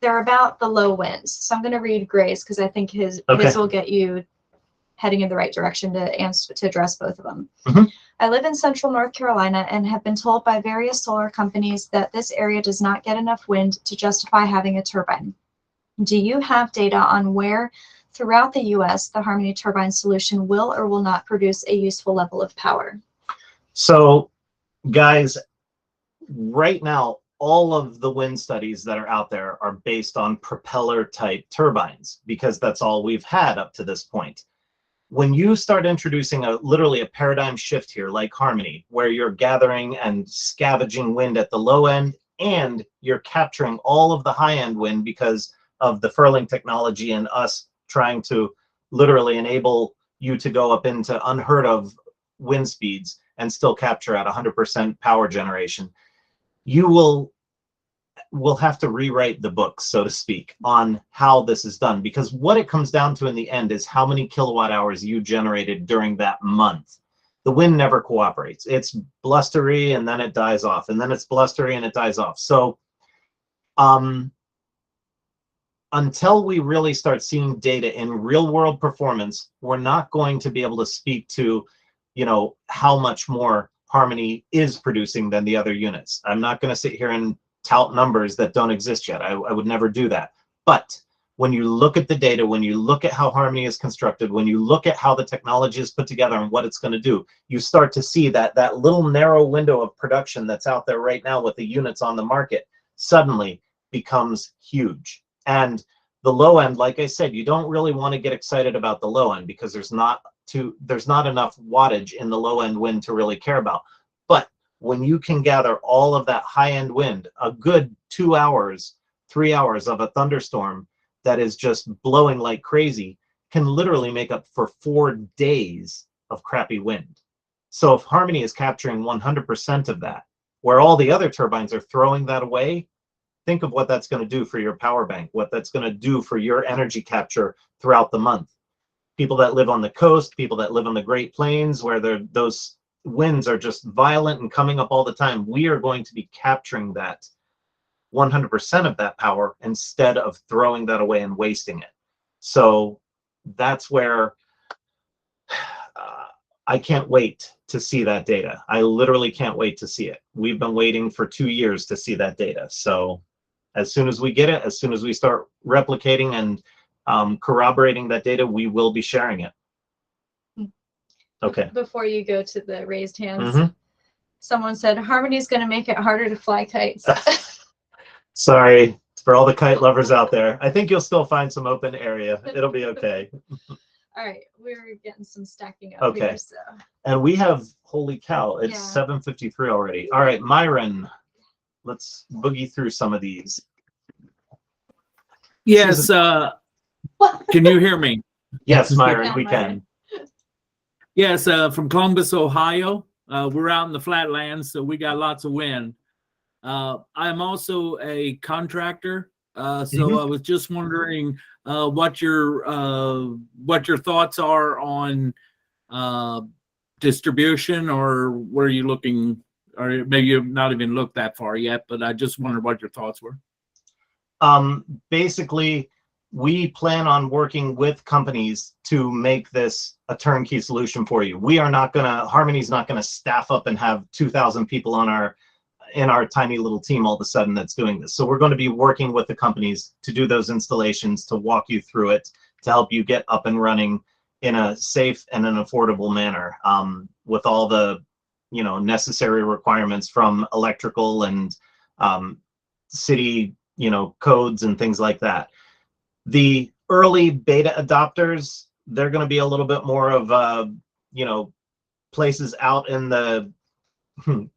they're about the low winds. So I'm going to read Gray's because I think his will get you heading in the right direction to address both of them. Mhm. I live in central North Carolina and have been told by various solar companies that this area does not get enough wind to justify having a turbine. Do you have data on where throughout the US the Harmony Turbine solution will or will not produce a useful level of power? So, guys, right now, all of the wind studies that are out there are based on propeller type turbines because that's all we've had up to this point. When you start introducing literally a paradigm shift here, like Harmony, where you're gathering and scavenging wind at the low end and you're capturing all of the high end wind because of the Furling technology and us trying to literally enable you to go up into unheard of wind speeds and still capture at 100% power generation, you will have to rewrite the book, so to speak, on how this is done, because what it comes down to in the end is how many kilowatt hours you generated during that month. The wind never cooperates. It's blustery and then it dies off, and then it's blustery and it dies off. So until we really start seeing data in real world performance, we're not going to be able to speak to, you know, how much more Harmony is producing than the other units. I'm not going to sit here and tout numbers that don't exist yet. I would never do that. But when you look at the data, when you look at how Harmony is constructed, when you look at how the technology is put together and what it's going to do, you start to see that little narrow window of production that's out there right now with the units on the market suddenly becomes huge. And the low end, like I said, you don't really want to get excited about the low end because there's not enough wattage in the low end wind to really care about. But when you can gather all of that high end wind, a good 2 hours, 3 hours of a thunderstorm that is just blowing like crazy can literally make up for 4 days of crappy wind. So if Harmony is capturing 100% of that, where all the other turbines are throwing that away, think of what that's going to do for your power bank, what that's going to do for your energy capture throughout the month. People that live on the coast, people that live on the Great Plains, where those winds are just violent and coming up all the time, we are going to be capturing that 100% of that power instead of throwing that away and wasting it. So that's where I can't wait to see that data. I literally can't wait to see it. We've been waiting for 2 years to see that data. So as soon as we get it, as soon as we start replicating and corroborating that data, we will be sharing it. Okay. Before you go to the raised hands, someone said Harmony's going to make it harder to fly kites. Sorry for all the kite lovers out there. I think you'll still find some open area. It'll be okay. All right, we're getting some stacking up Okay. here. So. And we have, holy cow, it's Yeah. 7:53 already. All right, Myron, let's boogie through some of these. Yes. Can you hear me? Yes, Myron, Yeah, we Myron. can. Yes, from Columbus, Ohio. We're out in the flatlands, so we got lots of wind. I'm also a contractor, so I was just wondering what your thoughts are on distribution, or were you looking, or maybe you've not even looked that far yet, but I just wondered what your thoughts were. Basically, we plan on working with companies to make this a turnkey solution for you. We are not gonna, Harmony's not gonna staff up and have 2,000 people in our tiny little team all of a sudden that's doing this. So we're going to be working with the companies to do those installations, to walk you through it, to help you get up and running in a safe and an affordable manner, with all the, you know, necessary requirements from electrical and city, you know, codes and things like that. The early beta adopters, they're going to be a little bit more of, you know, places out in the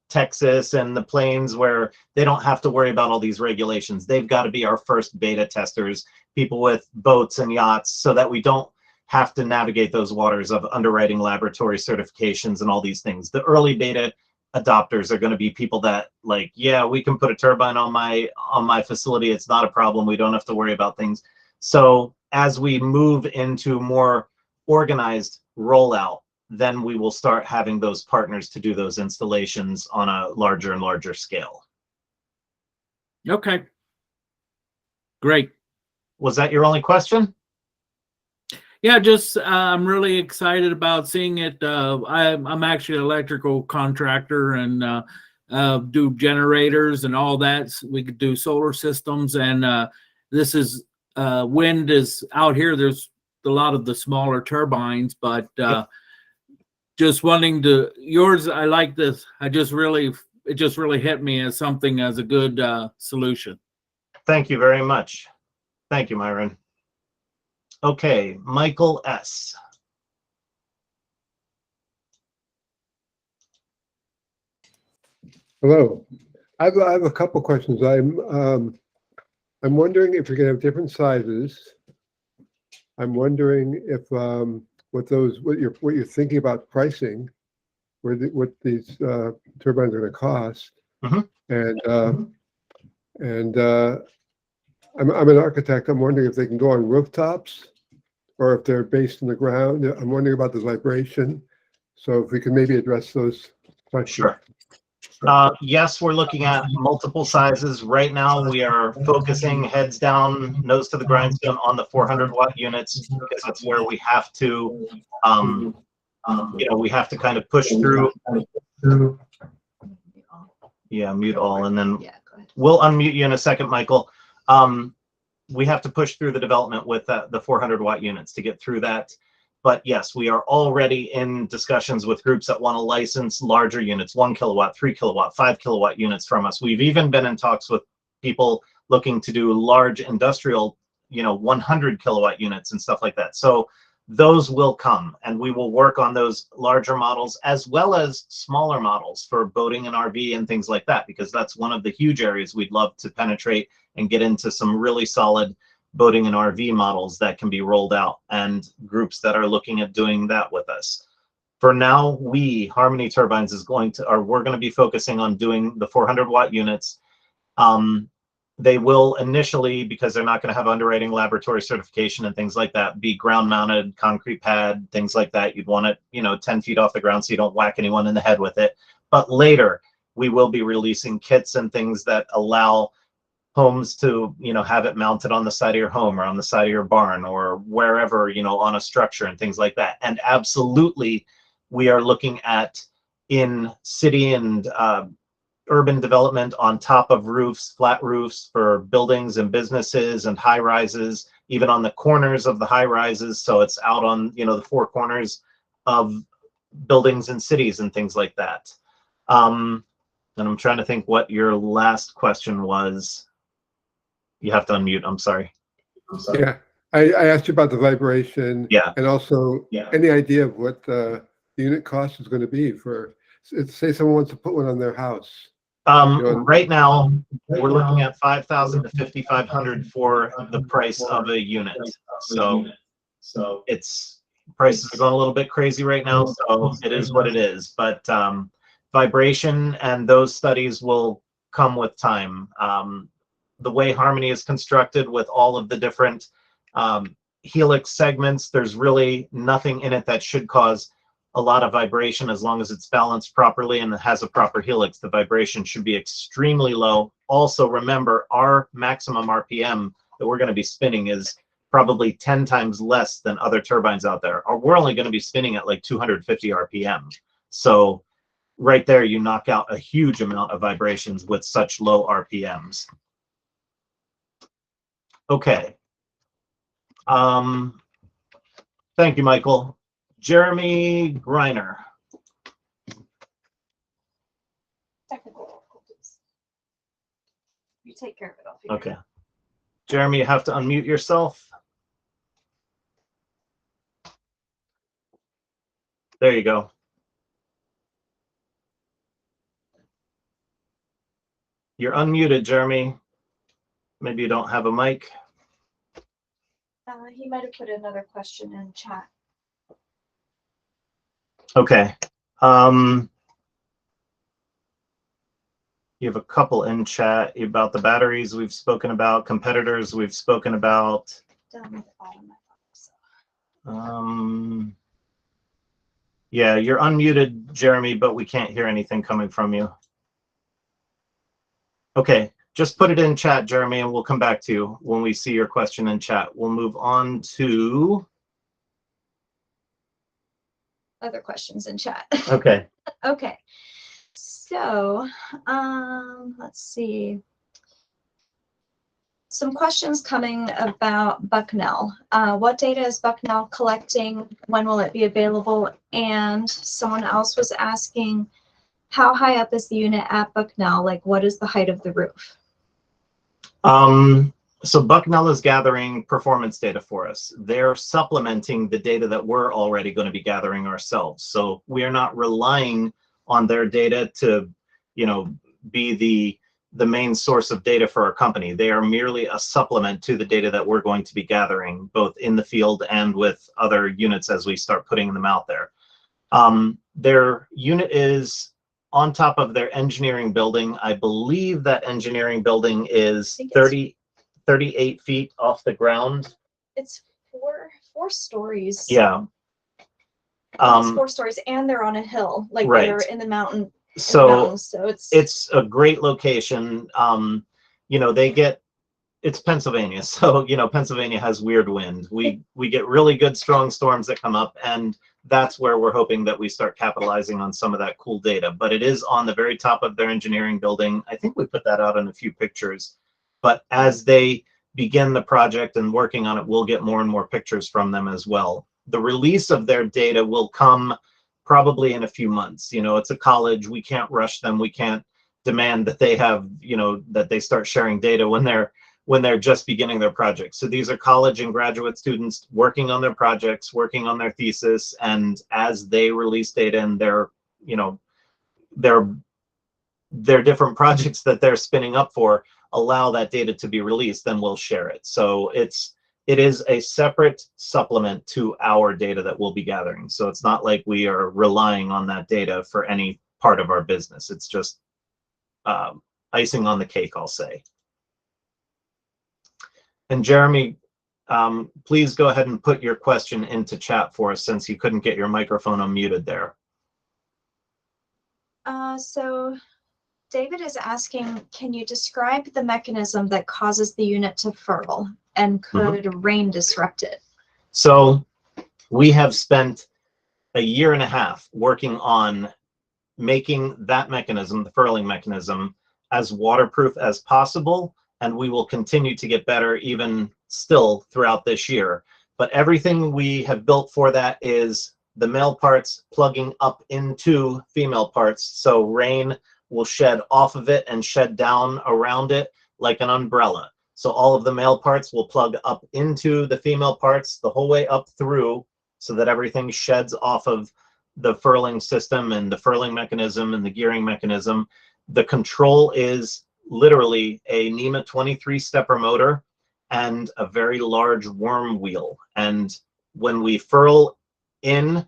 Texas and the plains where they don't have to worry about all these regulations. They've got to be our first beta testers, people with boats and yachts, so that we don't have to navigate those waters of underwriting laboratory certifications and all these things. The early beta adopters are going to be people that, like, yeah, we can put a turbine on my facility. It's not a problem. We don't have to worry about things. So as we move into more organized rollout, then we will start having those partners to do those installations on a larger and larger scale. Okay. Great. Was that your only question? Yeah, just I'm really excited about seeing it. I'm actually an electrical contractor and do generators and all that. We could do solar systems, and this is wind is out here. There's a lot of the smaller turbines, but just wanting to yours. I like this. It just really hit me as something as a good solution. Thank you very much. Thank you, Myron. Okay, Michael S. Hello. I have a couple questions. I'm wondering if you're going to have different sizes. I'm wondering if what you're thinking about pricing, what these turbines are going to cost, and I'm an architect. I'm wondering if they can go on rooftops or if they're based in the ground. I'm wondering about the vibration. So if we can maybe address those questions. Sure. Yes, we're looking at multiple sizes. Right now, we are focusing heads down, nose to the grindstone on the 400-watt units, because that's where we have to, you know, we have to kind of push through. Yeah, mute all, and then we'll unmute you in a second, Michael. We have to push through the development with the 400-watt units to get through that. But yes, we are already in discussions with groups that want to license larger units, 1 kilowatt, 3 kilowatt, 5 kilowatt units from us. We've even been in talks with people looking to do large industrial, you know, 100 kilowatt units and stuff like that. So those will come, and we will work on those larger models as well as smaller models for boating and RV and things like that, because that's one of the huge areas we'd love to penetrate and get into some really solid boating and RV models that can be rolled out, and groups that are looking at doing that with us. For now, Harmony Turbines we're going to be focusing on doing the 400-watt units. They will initially, because they're not going to have underwriting laboratory certification and things like that, be ground mounted, concrete pad, things like that. You'd want it, you know, 10 feet off the ground so you don't whack anyone in the head with it. But later, we will be releasing kits and things that allow homes to, you know, have it mounted on the side of your home or on the side of your barn or wherever, you know, on a structure and things like that. And absolutely, we are looking at in city and urban development on top of roofs, flat roofs for buildings and businesses and high rises, even on the corners of the high rises. So it's out on, you know, the four corners of buildings and cities and things like that. And I'm trying to think what your last question was. You have to unmute. I'm sorry. Yeah, I asked you about the vibration. Yeah. And also any idea of what the unit cost is going to be for, say someone wants to put one on their house. Right now, we're looking at $5,000 to $5,500 for the price of a unit. So it's prices are going a little bit crazy right now. So it is what it is. But vibration and those studies will come with time. The way Harmony is constructed with all of the different helix segments, there's really nothing in it that should cause a lot of vibration as long as it's balanced properly and it has a proper helix. The vibration should be extremely low. Also, remember, our maximum RPM that we're going to be spinning is probably 10 times less than other turbines out there. Or we're only going to be spinning at like 250 RPM. So right there, you knock out a huge amount of vibrations with such low RPMs. Okay. Thank you, Michael. Jeremy Greiner. Technical difficulties. You take care of it. I'll figure it Okay. out. Jeremy, you have to unmute yourself. There you go. You're unmuted, Jeremy. Maybe you don't have a mic. He might have put another question in chat. Okay. You have a couple in chat about the batteries we've spoken about, competitors we've spoken about. Down at the bottom, I thought, so. Yeah, you're unmuted, Jeremy, but we can't hear anything coming from you. Okay, just put it in chat, Jeremy, and we'll come back to you when we see your question in chat. We'll move on to Other questions in chat. okay. Okay. So, let's see. Some questions coming about Bucknell. What data is Bucknell collecting? When will it be available? And someone else was asking, how high up is the unit at Bucknell? Like, what is the height of the roof? So Bucknell is gathering performance data for us. They're supplementing the data that we're already going to be gathering ourselves. So we are not relying on their data to, be the main source of data for our company. They are merely a supplement to the data that we're going to be gathering, both in the field and with other units as we start putting them out there. Their unit is on top of their engineering building. I believe that engineering building is 38 feet off the ground. It's four stories. Yeah. It's 4 stories, and they're on a hill, like right. they're in the mountain. So it's a great location. It's Pennsylvania, so Pennsylvania has weird wind. We get really good strong storms that come up, and that's where we're hoping that we start capitalizing on some of that cool data. But it is on the very top of their engineering building. I think we put that out in a few pictures. But as they begin the project and working on it, we'll get more and more pictures from them as well. The release of their data will come probably in a few months. It's a college. We can't rush them. We can't demand that they have, that they start sharing data when they're just beginning their project. So these are college and graduate students working on their projects, working on their thesis, and as they release data in their different projects that they're spinning up for, allow that data to be released, then we'll share it. So it is a separate supplement to our data that we'll be gathering. So it's not like we are relying on that data for any part of our business. It's just icing on the cake, I'll say. And Jeremy, please go ahead and put your question into chat for us, since you couldn't get your microphone unmuted there. So David is asking, can you describe the mechanism that causes the unit to furl, and could rain disrupt it? So we have spent a year and a half working on making that mechanism, the furling mechanism, as waterproof as possible, and we will continue to get better even still throughout this year. But everything we have built for that is the male parts plugging up into female parts, so rain will shed off of it and shed down around it like an umbrella. So all of the male parts will plug up into the female parts the whole way up through, so that everything sheds off of the furling system and the furling mechanism and the gearing mechanism. The control is literally a NEMA 23 stepper motor and a very large worm wheel. And when we furl in,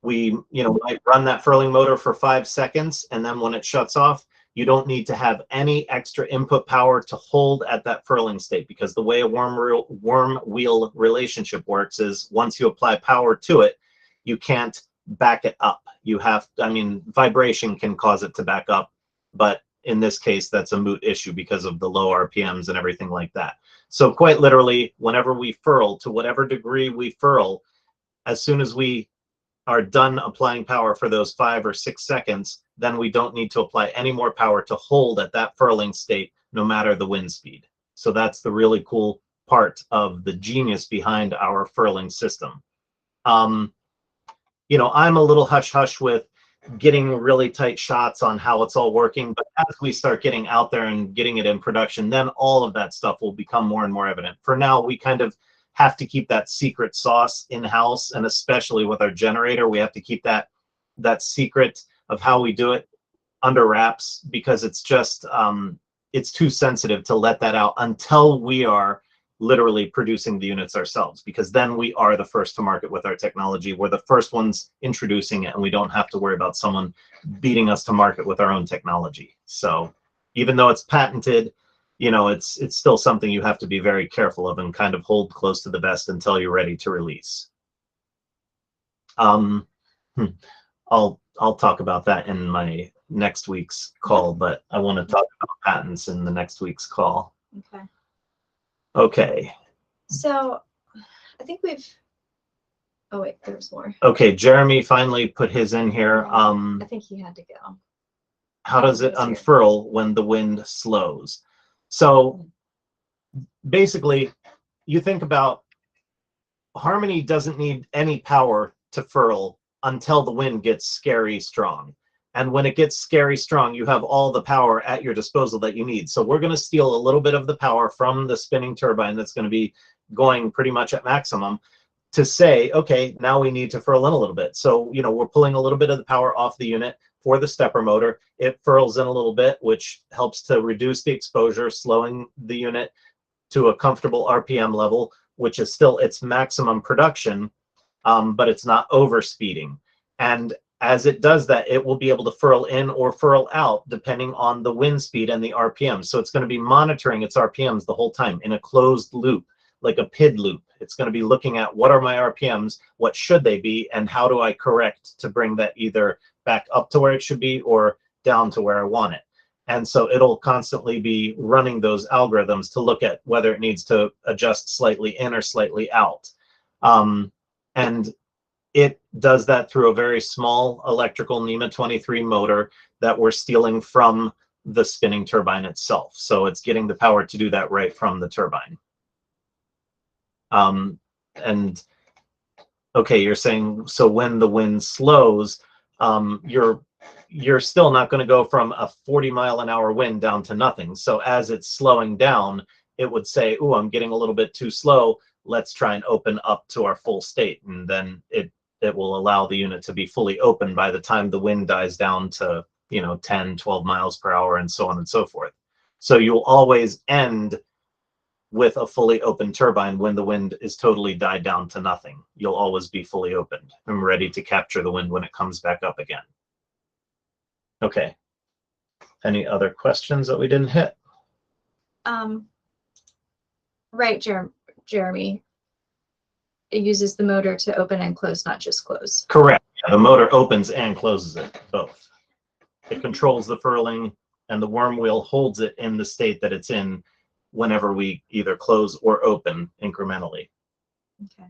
we might run that furling motor for 5 seconds, and then when it shuts off, you don't need to have any extra input power to hold at that furling state, because the way a worm wheel relationship works is once you apply power to it, you can't back it up. You have, vibration can cause it to back up, but in this case, that's a moot issue because of the low RPMs and everything like that. So quite literally, whenever we furl, to whatever degree we furl, as soon as we are done applying power for those 5 or 6 seconds, then we don't need to apply any more power to hold at that furling state, no matter the wind speed. So that's the really cool part of the genius behind our furling system. You know, I'm a little hush hush with getting really tight shots on how it's all working, but as we start getting out there and getting it in production, then all of that stuff will become more and more evident. For now, we kind of have to keep that secret sauce in-house, and especially with our generator, we have to keep that secret of how we do it under wraps, because it's just it's too sensitive to let that out until we are literally producing the units ourselves, because then we are the first to market with our technology. We're the first ones introducing it, and we don't have to worry about someone beating us to market with our own technology. So even though it's patented, you know, it's still something you have to be very careful of and kind of hold close to the vest until you're ready to release. I'll talk about that in my next week's call, but I want to talk about patents in the next week's call. Okay. Okay. So I think we've, oh wait, there's more. Okay, Jeremy finally put his in here. I think he had to go. How does it unfurl when the wind slows? So basically, you think about Harmony doesn't need any power to furl until the wind gets scary strong. And when it gets scary strong, you have all the power at your disposal that you need. So we're going to steal a little bit of the power from the spinning turbine that's going to be going pretty much at maximum to say, okay, now we need to furl in a little bit. So, you know, we're pulling a little bit of the power off the unit for the stepper motor. It furls in a little bit, which helps to reduce the exposure, slowing the unit to a comfortable RPM level, which is still its maximum production, but it's not over speeding. And as it does that, it will be able to furl in or furl out depending on the wind speed and the RPM. So it's going to be monitoring its RPMs the whole time in a closed loop, like a PID loop. It's going to be looking at what are my RPMs, what should they be, and how do I correct to bring that either back up to where it should be or down to where I want it. And so it'll constantly be running those algorithms to look at whether it needs to adjust slightly in or slightly out. And it does that through a very small electrical NEMA 23 motor that we're stealing from the spinning turbine itself. So it's getting the power to do that right from the turbine. And okay, you're saying, so when the wind slows, you're still not going to go from a 40-mile-an-hour wind down to nothing. So as it's slowing down, it would say, oh, I'm getting a little bit too slow. Let's try and open up to our full state. And then it will allow the unit to be fully open by the time the wind dies down to, you know, 10, 12 miles per hour and so on and so forth. So you'll always end with a fully open turbine when the wind is totally died down to nothing. You'll always be fully opened and ready to capture the wind when it comes back up again. Okay. Any other questions that we didn't hit? Right, Jeremy. It uses the motor to open and close, not just close. Correct. Yeah, the motor opens and closes it, both. It controls the furling, and the worm wheel holds it in the state that it's in whenever we either close or open incrementally. Okay.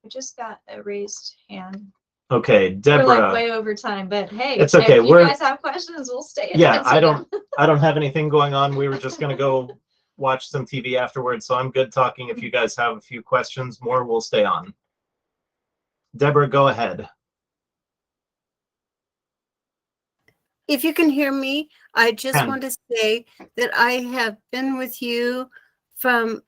I just got a raised hand. Okay, Deborah. We're like way over time, but hey, it's okay. If you guys have questions, we'll stay in. Yeah, I don't have anything going on. We were just gonna go watch some TV afterwards, so I'm good talking. If you guys have a few questions more, we'll stay on. Deborah, go ahead. If you can hear me, I just want to say that I have been with you from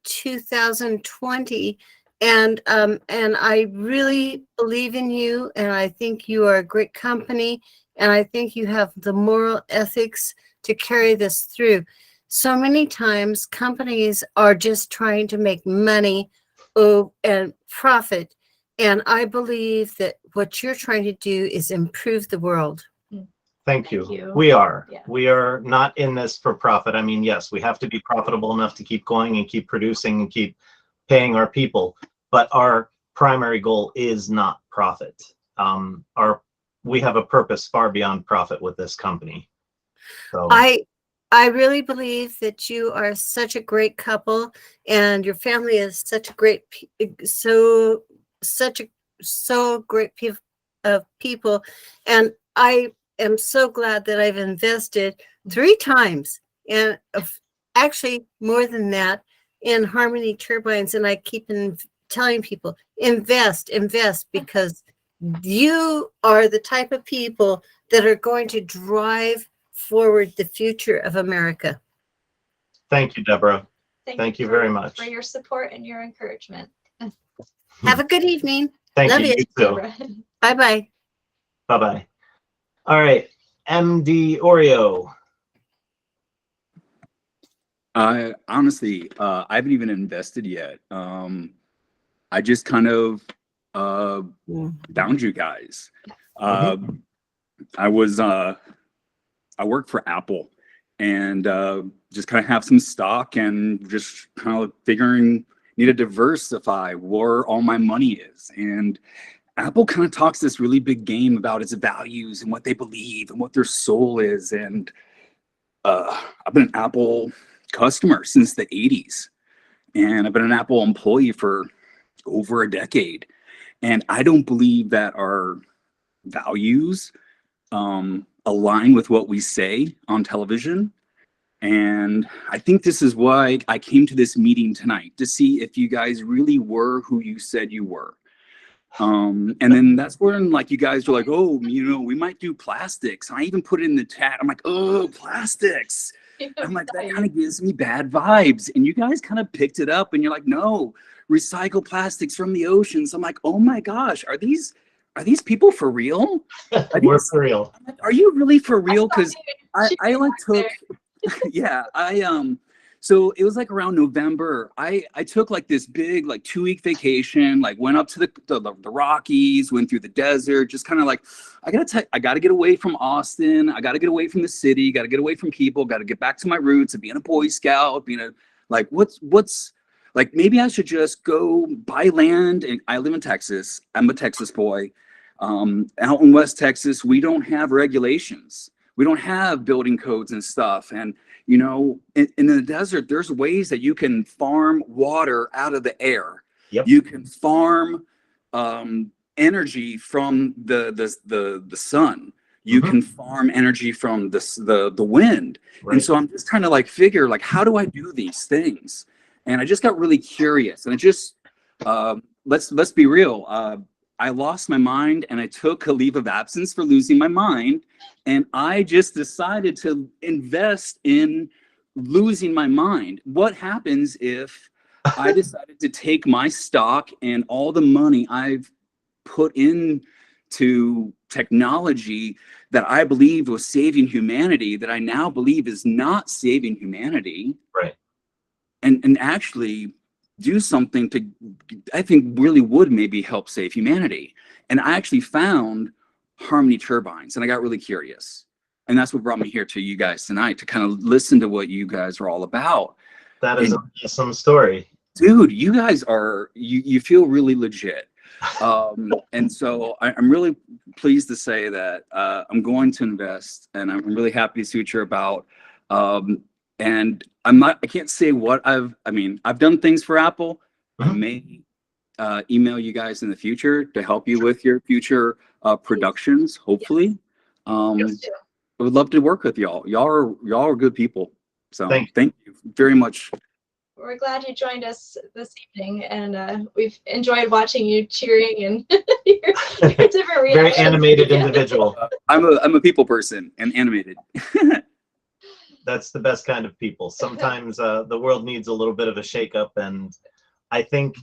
2020, and I really believe in you, and I think you are a great company, and I think you have the moral ethics to carry this through. So many times companies are just trying to make money and profit, and I believe that what you're trying to do is improve the world. Thank you. We are. Yeah. We are not in this for profit. I mean, yes, we have to be profitable enough to keep going and keep producing and keep paying our people, but our primary goal is not profit. We have a purpose far beyond profit with this company. So I really believe that you are such a great couple, and your family is such a great, so great people, and I am so glad that I've invested 3 times, and actually more than that, in Harmony Turbines, and I keep telling people, invest, because you are the type of people that are going to drive forward the future of America. Thank you, Deborah. Thank you very much for your support and your encouragement. Have a good evening. Thank Love you. you. You too. Deborah. Bye-bye. Bye-bye. All right, MD Oreo. Honestly, I haven't even invested yet. I just kind of found you guys. I work for Apple, and just kind of have some stock, and just kind of figuring need to diversify where all my money is. And Apple kind of talks this really big game about its values and what they believe and what their soul is. And I've been an Apple customer since the 80s, and I've been an Apple employee for over a decade. And I don't believe that our values align with what we say on television. And I think this is why I came to this meeting tonight, to see if you guys really were who you said you were. And then that's when, like, you guys were like, oh, you know, we might do plastics. And I even put it in the chat. I'm like, oh, plastics. I'm like, that kind of gives me bad vibes. And you guys kind of picked it up, and you're like, no, recycle plastics from the oceans. I'm like, oh my gosh, are these people for real? We're for real. Are you really for real? Because I like took, yeah, so it was like around November. I took like this big, like 2-week vacation, like went up to the Rockies, went through the desert, just kind of like, I gotta get away from Austin. I gotta get away from the city, gotta get away from people, gotta get back to my roots of being a Boy Scout, being a, like, what's, like, maybe I should just go buy land. And I live in Texas. I'm a Texas boy. Out in West Texas, we don't have regulations. We don't have building codes and stuff. And, you know, in the desert, there's ways that you can farm water out of the air. Yep. You can farm energy from the sun. You can farm energy from the wind. Right. And so I'm just trying to like figure, like, how do I do these things? And I just got really curious. And I just, let's be real. I lost my mind, and I took a leave of absence for losing my mind. And I just decided to invest in losing my mind. What happens if I decided to take my stock and all the money I've put into technology that I believed was saving humanity, that I now believe is not saving humanity? Right. And actually do something to, I think, really would maybe help save humanity. And I actually found Harmony Turbines, and I got really curious. And that's what brought me here to you guys tonight, to kind of listen to what you guys are all about. That is an awesome story. Dude, you guys are, you feel really legit. And so I'm really pleased to say that I'm going to invest, and I'm really happy to see what you're about. And I can't say what I've done things for Apple. I may email you guys in the future to help you with your future productions, hopefully. I would love to work with y'all. Y'all are good people. So thank you very much. We're glad you joined us this evening, and we've enjoyed watching you cheering and your different reactions. Very animated individual. I'm a people person and animated. That's the best kind of people. Sometimes the world needs a little bit of a shakeup, and I think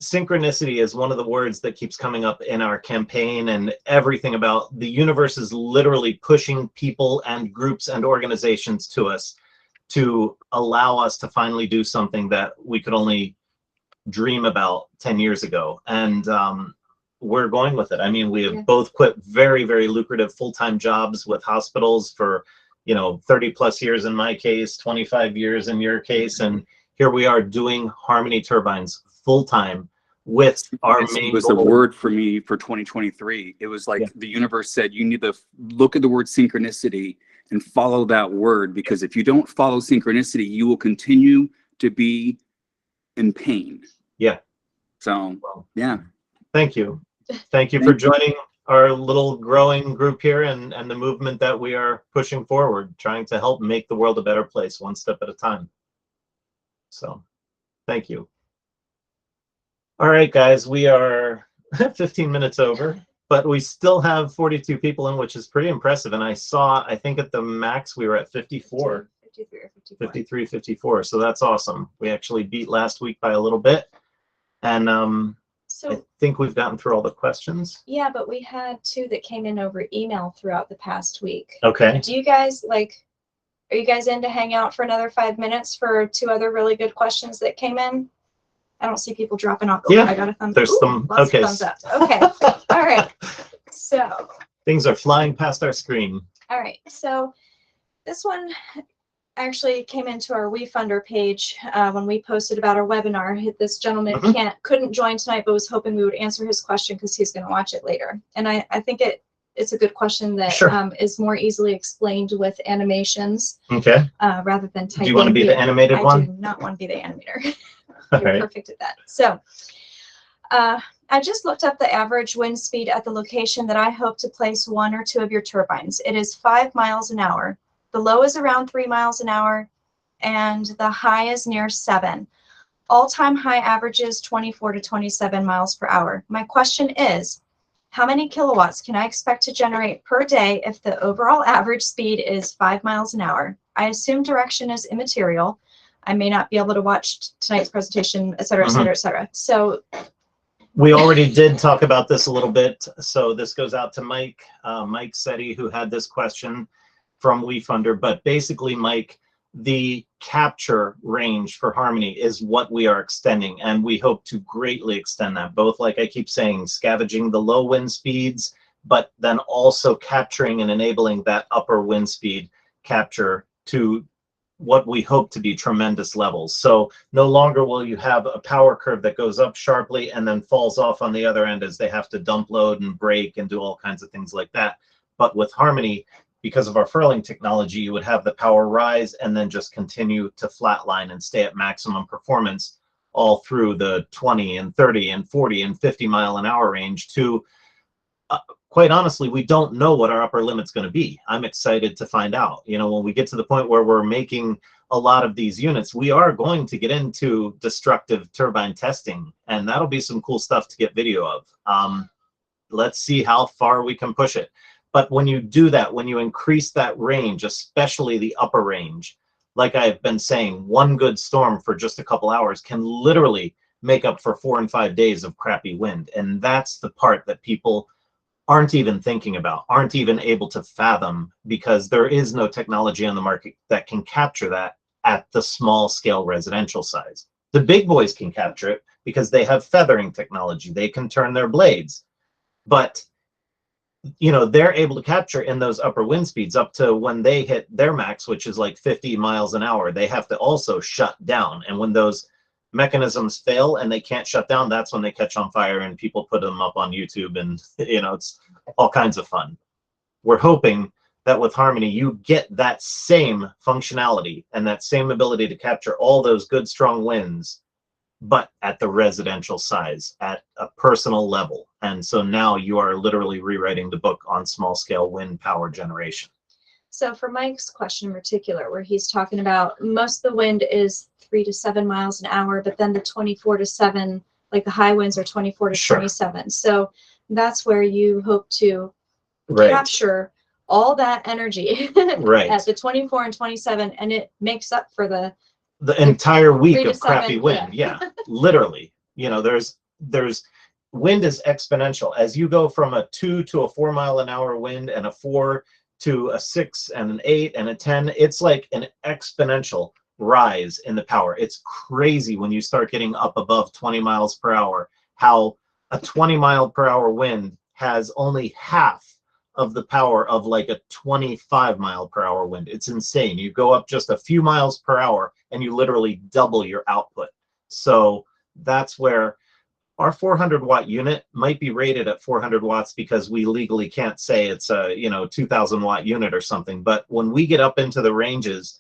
synchronicity is one of the words that keeps coming up in our campaign, and everything about the universe is literally pushing people and groups and organizations to us to allow us to finally do something that we could only dream about 10 years ago. And we're going with it. I mean, we have both quit very, very lucrative full-time jobs with hospitals for, 30 plus years in my case, 25 years in your case. And here we are doing Harmony Turbines full-time with our main was goal. The word for me for 2023. It was like the universe said, you need to look at the word synchronicity and follow that word, because if you don't follow synchronicity, you will continue to be in pain. Yeah. So, yeah. Thank you. Thank you for joining our little growing group here and the movement that we are pushing forward, trying to help make the world a better place one step at a time. So, thank you. All right, guys, we are 15 minutes over, but we still have 42 people in, which is pretty impressive. And I saw, I think at the max, we were at 54. 53 or 54. 53, 54. So that's awesome. We actually beat last week by a little bit. And I So think we've gotten through all the questions. yeah, but we had 2 that came in over email throughout the past week. Okay. Do you guys are you guys in to hang out for another 5 minutes for 2 other really good questions that came in? I don't see people dropping off. Yeah, I got a thumbs. there's Ooh, some. lots Okay. of thumbs up. Okay. All right. So, Things are flying past our screen. all right. So this one actually came into our WeFunder page when we posted about our webinar. This gentleman Mhm. couldn't join tonight, but was hoping we would answer his question because he's going to watch it later. And I think it's a good question that Sure. is more easily explained with animations Okay. rather than typing. Do you want to be the animated I one? do not want to be the animator. All You're right. perfect at that. So I just looked up the average wind speed at the location that I hope to place 1 or 2 of your turbines. It is 5 miles an hour. The low is around 3 miles an hour, and the high is near 7. All-time high averages 24 to 27 miles per hour. My question is, how many kilowatts can I expect to generate per day if the overall average speed is 5 miles an hour? I assume direction is immaterial. I may not be able to watch tonight's presentation, et cetera, et cetera, et cetera. So we already did talk about this a little bit. So this goes out to Mike, Mike Setti, who had this question from WeFunder. But basically, Mike, the capture range for Harmony is what we are extending, and we hope to greatly extend that, both, like I keep saying, scavenging the low wind speeds, but then also capturing and enabling that upper wind speed capture to what we hope to be tremendous levels. So no longer will you have a power curve that goes up sharply and then falls off on the other end as they have to dump load and brake and do all kinds of things like that. But with Harmony, because of our Furling technology, you would have the power rise and then just continue to flatline and stay at maximum performance all through the 20 and 30 and 40 and 50 mile an hour range to quite honestly, we don't know what our upper limit's going to be. I'm excited to find out. You know, when we get to the point where we're making a lot of these units, we are going to get into destructive turbine testing, and that'll be some cool stuff to get video of. Let's see how far we can push it. But when you do that, when you increase that range, especially the upper range, like I've been saying, one good storm for just a couple hours can literally make up for 4 and 5 days of crappy wind. And that's the part that people aren't even thinking about, aren't even able to fathom, because there is no technology on the market that can capture that at the small scale residential size. The big boys can capture it because they have feathering technology. They can turn their blades, but you know, they're able to capture in those upper wind speeds up to when they hit their max, which is like 50 miles an hour. They have to also shut down. And when those mechanisms fail and they can't shut down, that's when they catch on fire and people put them up on YouTube, and you know, it's all kinds of fun. We're hoping that with Harmony you get that same functionality and that same ability to capture all those good strong winds, but at the residential size, at a personal level. And so now you are literally rewriting the book on small scale wind power generation. So for Mike's question in particular, where he's talking about most of the wind is 3 to 7 miles an hour, but then the 24 to 7, like the high winds are 24 to Sure. 27. So that's where you hope to Right. capture all that energy Right. at the 24 and 27, and it makes up for the entire week 3 to of crappy 7, wind. Yeah, literally. You know, there's wind is exponential. As you go from a 2 to a 4 mile an hour wind and a 4 to a 6 and an 8 and a 10, it's like an exponential rise in the power. It's crazy when you start getting up above 20 miles per hour, how a 20 mile per hour wind has only half of the power of like a 25 mile per hour wind. It's insane. You go up just a few miles per hour and you literally double your output. So that's where our 400 watt unit might be rated at 400 watts because we legally can't say it's a, you know, 2000 watt unit or something. But when we get up into the ranges,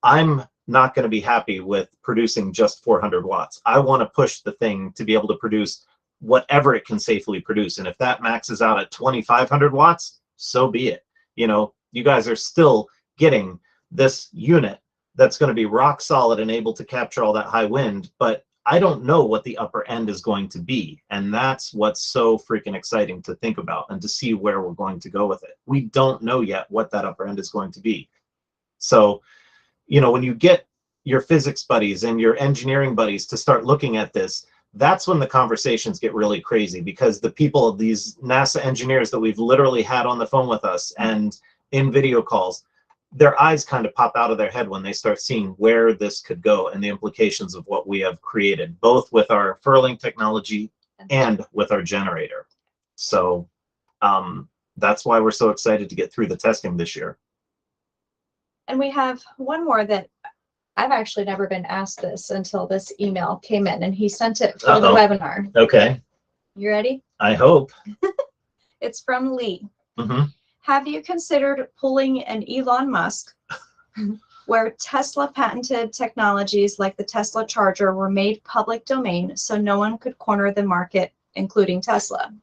I'm not going to be happy with producing just 400 watts. I want to push the thing to be able to produce whatever it can safely produce. And if that maxes out at 2500 watts, so be it. You know, you guys are still getting this unit that's going to be rock solid and able to capture all that high wind, but I don't know what the upper end is going to be. And that's what's so freaking exciting to think about and to see where we're going to go with it. We don't know yet what that upper end is going to be. So, you know, when you get your physics buddies and your engineering buddies to start looking at this, that's when the conversations get really crazy, because the people, these NASA engineers that we've literally had on the phone with us and in video calls, their eyes kind of pop out of their head when they start seeing where this could go and the implications of what we have created, both with our Furling technology and with our generator. So that's why we're so excited to get through the testing this year. And we have one more that I've actually never been asked this until this email came in, and he sent it for the webinar. Okay. You ready? I hope. It's from Lee. Mm-hmm. Have you considered pulling an Elon Musk where Tesla patented technologies like the Tesla charger were made public domain so no one could corner the market, including Tesla?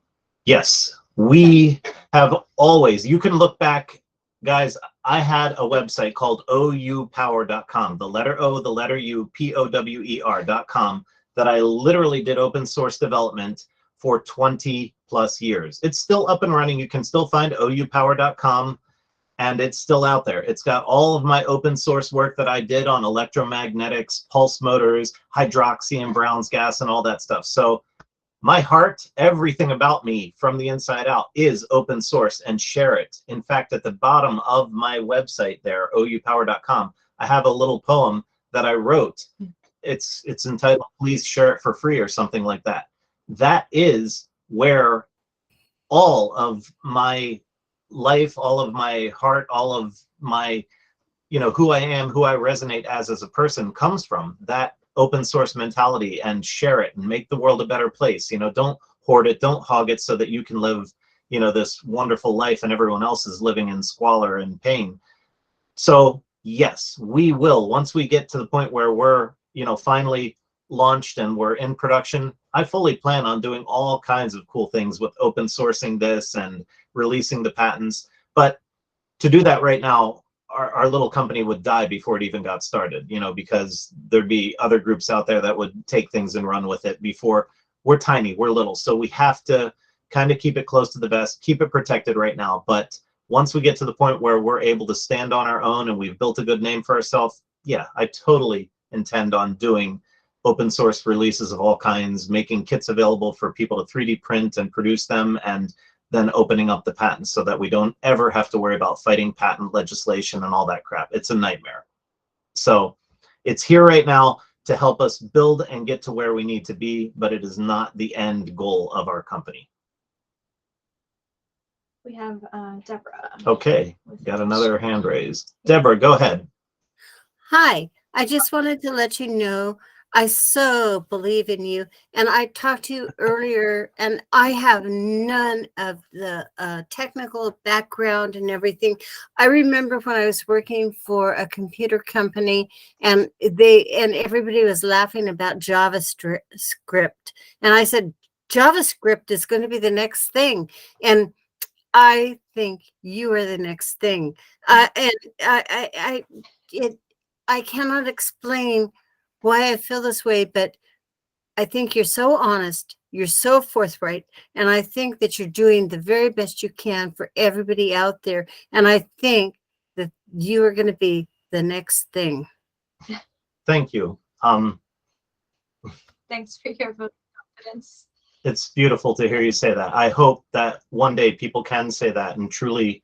Yes, we have always, you can look back, guys, I had a website called oupower.com, the letter O, the letter U, POWER.com, that I literally did open source development for 20 plus years. It's still up and running. You can still find oupower.com, and it's still out there. It's got all of my open source work that I did on electromagnetics, pulse motors, hydroxy and Brown's gas, and all that stuff. So my heart, everything about me from the inside out is open source, and share it. In fact, at the bottom of my website there, oupower.com, I have a little poem that I wrote. It's entitled, "Please Share It for Free," or something like that. That is where all of my life, all of my heart, all of my, you know, who I am, who I resonate as a person comes from. That open source mentality, and share it and make the world a better place. You know, don't hoard it, don't hog it so that you can live, you know, this wonderful life and everyone else is living in squalor and pain. So yes, we will, once we get to the point where we're, you know, finally launched and we're in production, I fully plan on doing all kinds of cool things with open sourcing this and releasing the patents. But to do that right now, our little company would die before it even got started, you know, because there'd be other groups out there that would take things and run with it before. We're tiny, we're little, so we have to kind of keep it close to the vest, keep it protected right now. But once we get to the point where we're able to stand on our own and we've built a good name for ourselves, yeah, I totally intend on doing open source releases of all kinds, making kits available for people to 3D print and produce them, and then opening up the patents so that we don't ever have to worry about fighting patent legislation and all that crap. It's a nightmare. So it's here right now to help us build and get to where we need to be, but it is not the end goal of our company. We have Deborah. Okay, got another hand raised. Deborah, go ahead. Hi, I just wanted to let you know I so believe in you. And I talked to you earlier, and I have none of the technical background and everything. I remember when I was working for a computer company, and everybody was laughing about JavaScript. And I said, JavaScript is going to be the next thing. And I think you are the next thing. And I cannot explain why I feel this way, but I think you're so honest, you're so forthright, and I think that you're doing the very best you can for everybody out there. And I think that you are going to be the next thing. Thank you. Thanks for your vote of confidence. It's beautiful to hear you say that. I hope that one day people can say that and truly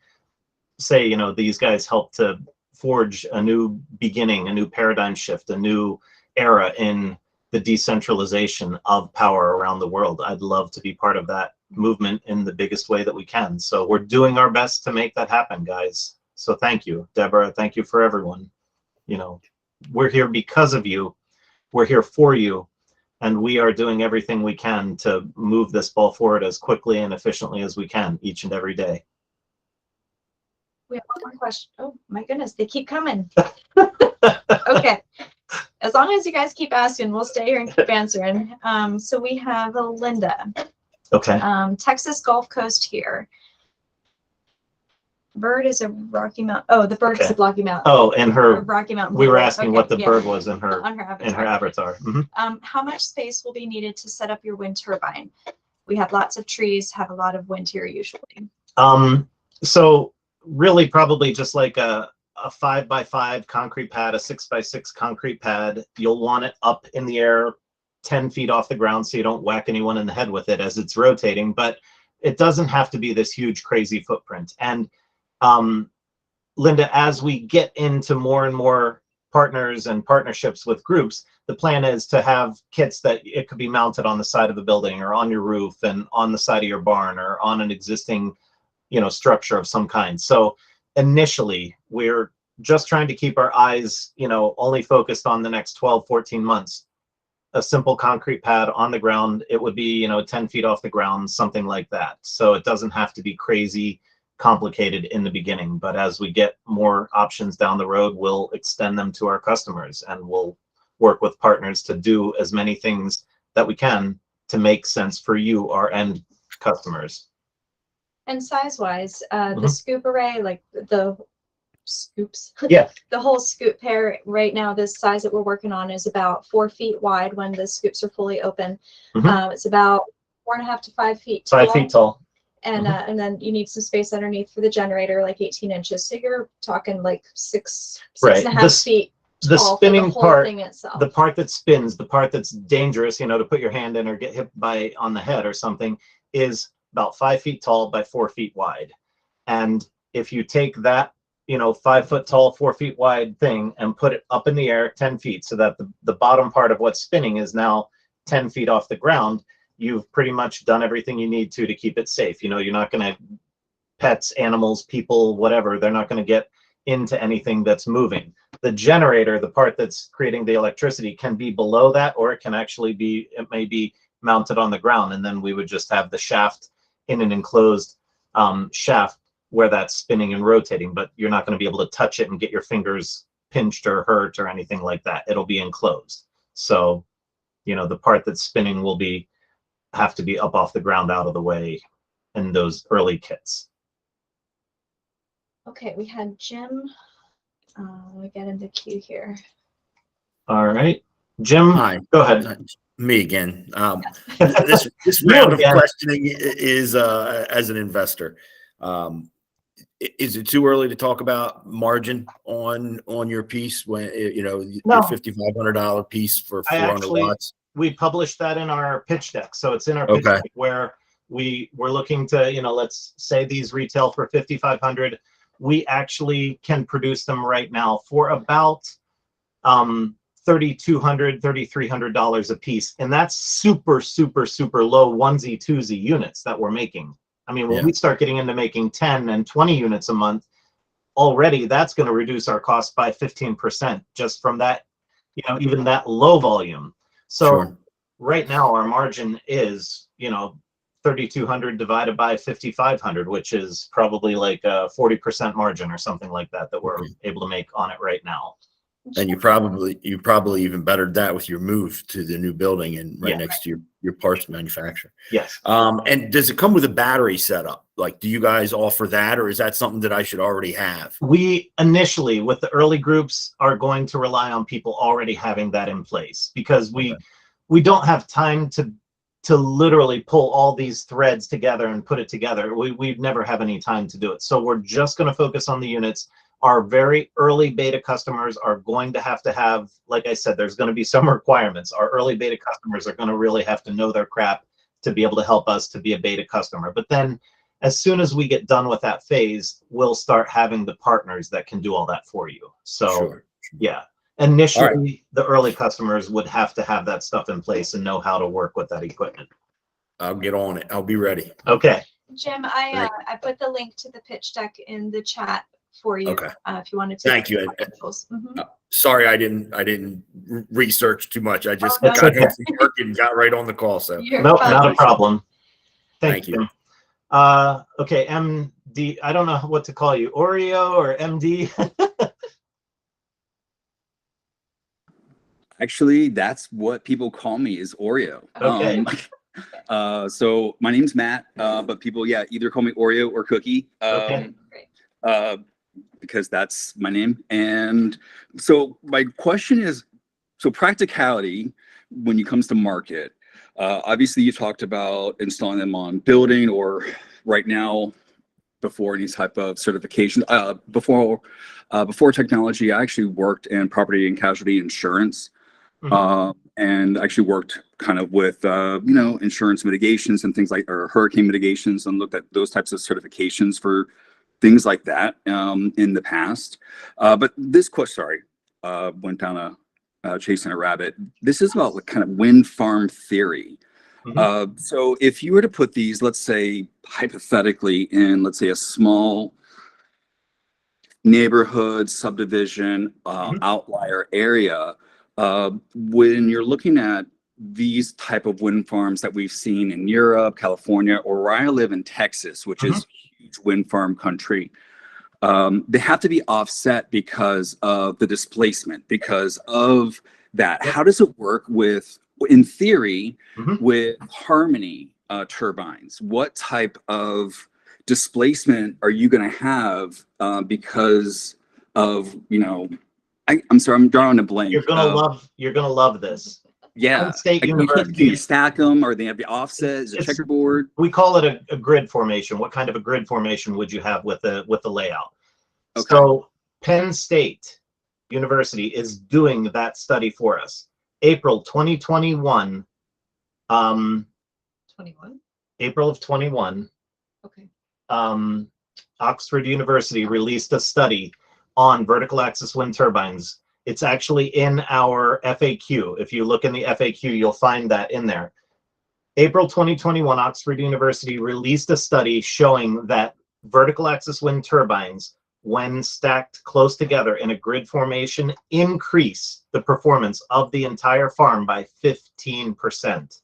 say, you know, these guys helped to forge a new beginning, a new paradigm shift, a new era in the decentralization of power around the world. I'd love to be part of that movement in the biggest way that we can. So we're doing our best to make that happen, guys. So thank you, Deborah. Thank you for everyone. You know, we're here because of you. We're here for you. And we are doing everything we can to move this ball forward as quickly and efficiently as we can each and every day. We have one more question. Oh my goodness, they keep coming. Okay. As long as you guys keep asking, we'll stay here and keep answering. So we have Linda. Okay. Texas Gulf Coast here. Bird is a Rocky Mountain. Oh, the bird is Okay. a Rocky Mountain. Oh, and Or her, Rocky Mountain. we were Blue. asking Okay, what the yeah. bird was in her On her avatar. avatar. Mhm. How much space will be needed to set up your wind turbine? We have lots of trees, have a lot of wind here usually. So really probably just like a 5x5 concrete pad, a 6x6 concrete pad. You'll want it up in the air 10 feet off the ground so you don't whack anyone in the head with it as it's rotating, but it doesn't have to be this huge crazy footprint. And Linda, as we get into more and more partners and partnerships with groups, the plan is to have kits that it could be mounted on the side of the building or on your roof and on the side of your barn or on an existing, you know, structure of some kind. So initially we're just trying to keep our eyes, you know, only focused on the next 12, 14 months. A simple concrete pad on the ground, it would be, you know, 10 feet off the ground, something like that. So it doesn't have to be crazy complicated in the beginning, but as we get more options down the road, we'll extend them to our customers and we'll work with partners to do as many things that we can to make sense for you, our end customers. And size-wise, the scoop array, like the scoops, Yeah. the whole scoop pair right now, this size that we're working on is about 4 feet wide when the scoops are fully open. It's about 4.5 to 5 feet tall. 5 feet tall. And then you need some space underneath for the generator, like 18 inches. So you're talking like six Right. and a half feet The tall spinning for the whole part, thing itself. the part that spins, the part that's dangerous, you know, to put your hand in or get hit by on the head or something, is about 5 feet tall by 4 feet wide. And if you take that, you know, 5 foot tall, 4 feet wide thing and put it up in the air 10 feet so that the bottom part of what's spinning is now 10 feet off the ground, you've pretty much done everything you need to keep it safe. You know, you're not going to, pets, animals, people, whatever, they're not going to get into anything that's moving. The generator, the part that's creating the electricity, can be below that, or it can actually be, it may be mounted on the ground. And then we would just have the shaft in an enclosed shaft where that's spinning and rotating, but you're not going to be able to touch it and get your fingers pinched or hurt or anything like that. It'll be enclosed. So, you know, the part that's spinning will be, have to be up off the ground out of the way in those early kits. Okay, we had Jim. Let me get in the queue here. All right, Jim, Hi. go ahead. Me again. This round of questioning is as an investor. Is it too early to talk about margin on your piece when you know No. your $5,500 piece for 400 watts? We published that in our pitch deck, so it's in our pitch deck where we're looking to, you know, let's say these retail for 5,500. We actually can produce them right now for about $3,200, $3,300 a piece, and that's super low onesie twosie units that we're making. I mean, when we start getting into making 10 and 20 units a month, already that's going to reduce our cost by 15% just from that, you know, even that low volume. So right now our margin is, you know, 3,200 divided by 5,500, which is probably like a 40% margin or something like that that we're able to make on it right now. And you probably even bettered that with your move to the new building and right next to your parts manufacturer. Yes. And does it come with a battery setup? Like, do you guys offer that, or is that something that I should already have? We initially, with the early groups, are going to rely on people already having that in place, because we don't have time to literally pull all these threads together and put it together. We'd never have any time to do it. So we're just going to focus on the units. Our very early beta customers are going to have, like I said, there's going to be some requirements. Our early beta customers are going to really have to know their crap to be able to help us to be a beta customer. But then as soon as we get done with that phase, we'll start having the partners that can do all that for you. So yeah, initially the early customers would have to have that stuff in place and know how to work with that equipment. I'll get on it. I'll be ready. Okay. Jim, I put the link to the pitch deck in the chat for you. If you wanted to. Thank you. Sorry, I didn't research too much. I just got home from work and got right on the call. So nope, not a problem. Thank you. Okay, MD. I don't know what to call you, Oreo or MD. Actually, that's what people call me, is Oreo. Okay. So my name's Matt, but people, either call me Oreo or Cookie. Okay. because that's my name. And so my question is, so practicality when it comes to market, obviously you talked about installing them on building or right now before any type of certification. Before technology, I actually worked in property and casualty insurance. And actually worked kind of with, insurance mitigations and things like, or hurricane mitigations, and looked at those types of certifications for things like that in the past. But this question, went down chasing a rabbit. This is about kind of wind farm theory. So if you were to put these, let's say hypothetically in, let's say a small neighborhood subdivision outlier area, when you're looking at these type of wind farms that we've seen in Europe, California, or where I live in Texas, which is huge wind farm country, they have to be offset because of the displacement, because of that. How does it work with, in theory, with harmony turbines? What type of displacement are you going to have because of, I'm sorry, I'm drawing a blank. You're gonna love this. Yeah. Penn State Can University. you stack them, or they have the offsets, a checkerboard? We call it a grid formation. What kind of a grid formation would you have with the layout? Okay. So Penn State University is doing that study for us. April 2021. 21. April of 21. Okay. Oxford University released a study on vertical axis wind turbines. It's actually in our FAQ. If you look in the FAQ, you'll find that in there. April 2021, Oxford University released a study showing that vertical axis wind turbines, when stacked close together in a grid formation, increase the performance of the entire farm by 15%,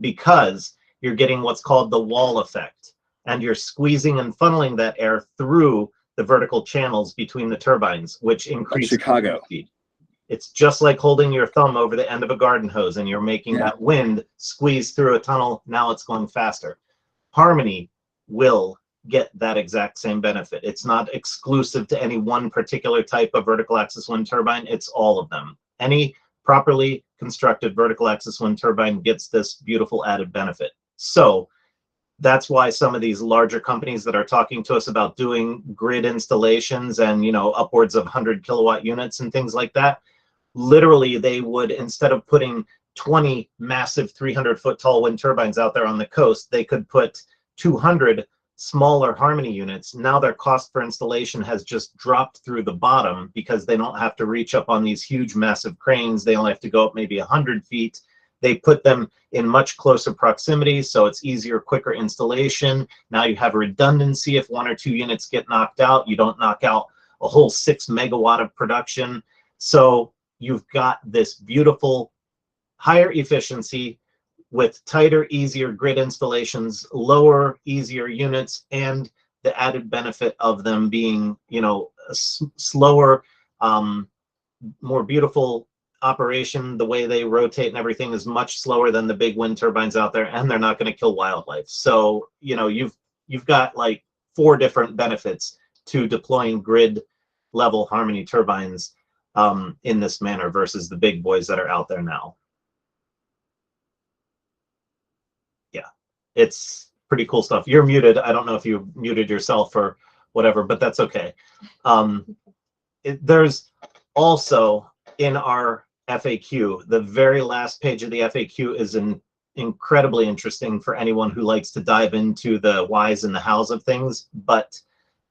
because you're getting what's called the wall effect, and you're squeezing and funneling that air through the vertical channels between the turbines, which increase Chicago speed. It's just like holding your thumb over the end of a garden hose, and you're making that wind squeeze through a tunnel. Now it's going faster. Harmony will get that exact same benefit. It's not exclusive to any one particular type of vertical axis wind turbine. It's all of them. Any properly constructed vertical axis wind turbine gets this beautiful added benefit. So that's why some of these larger companies that are talking to us about doing grid installations and, upwards of 100 kilowatt units and things like that, literally they would, instead of putting 20 massive 300-foot tall wind turbines out there on the coast, they could put 200 smaller Harmony units. Now their cost for installation has just dropped through the bottom because they don't have to reach up on these huge massive cranes. They only have to go up maybe 100 feet. They put them in much closer proximity, so it's easier, quicker installation. Now you have redundancy. If 1 or 2 units get knocked out, you don't knock out a whole 6 megawatt of production. So you've got this beautiful higher efficiency with tighter, easier grid installations, lower, easier units, and the added benefit of them being, a slower, more beautiful operation. The way they rotate and everything is much slower than the big wind turbines out there, and they're not going to kill wildlife. So, you've got like 4 different benefits to deploying grid level Harmony turbines in this manner versus the big boys that are out there now. Yeah, it's pretty cool stuff. You're muted. I don't know if you muted yourself or whatever, but that's okay. There's also in our FAQ, the very last page of the FAQ is incredibly interesting for anyone who likes to dive into the whys and the hows of things. But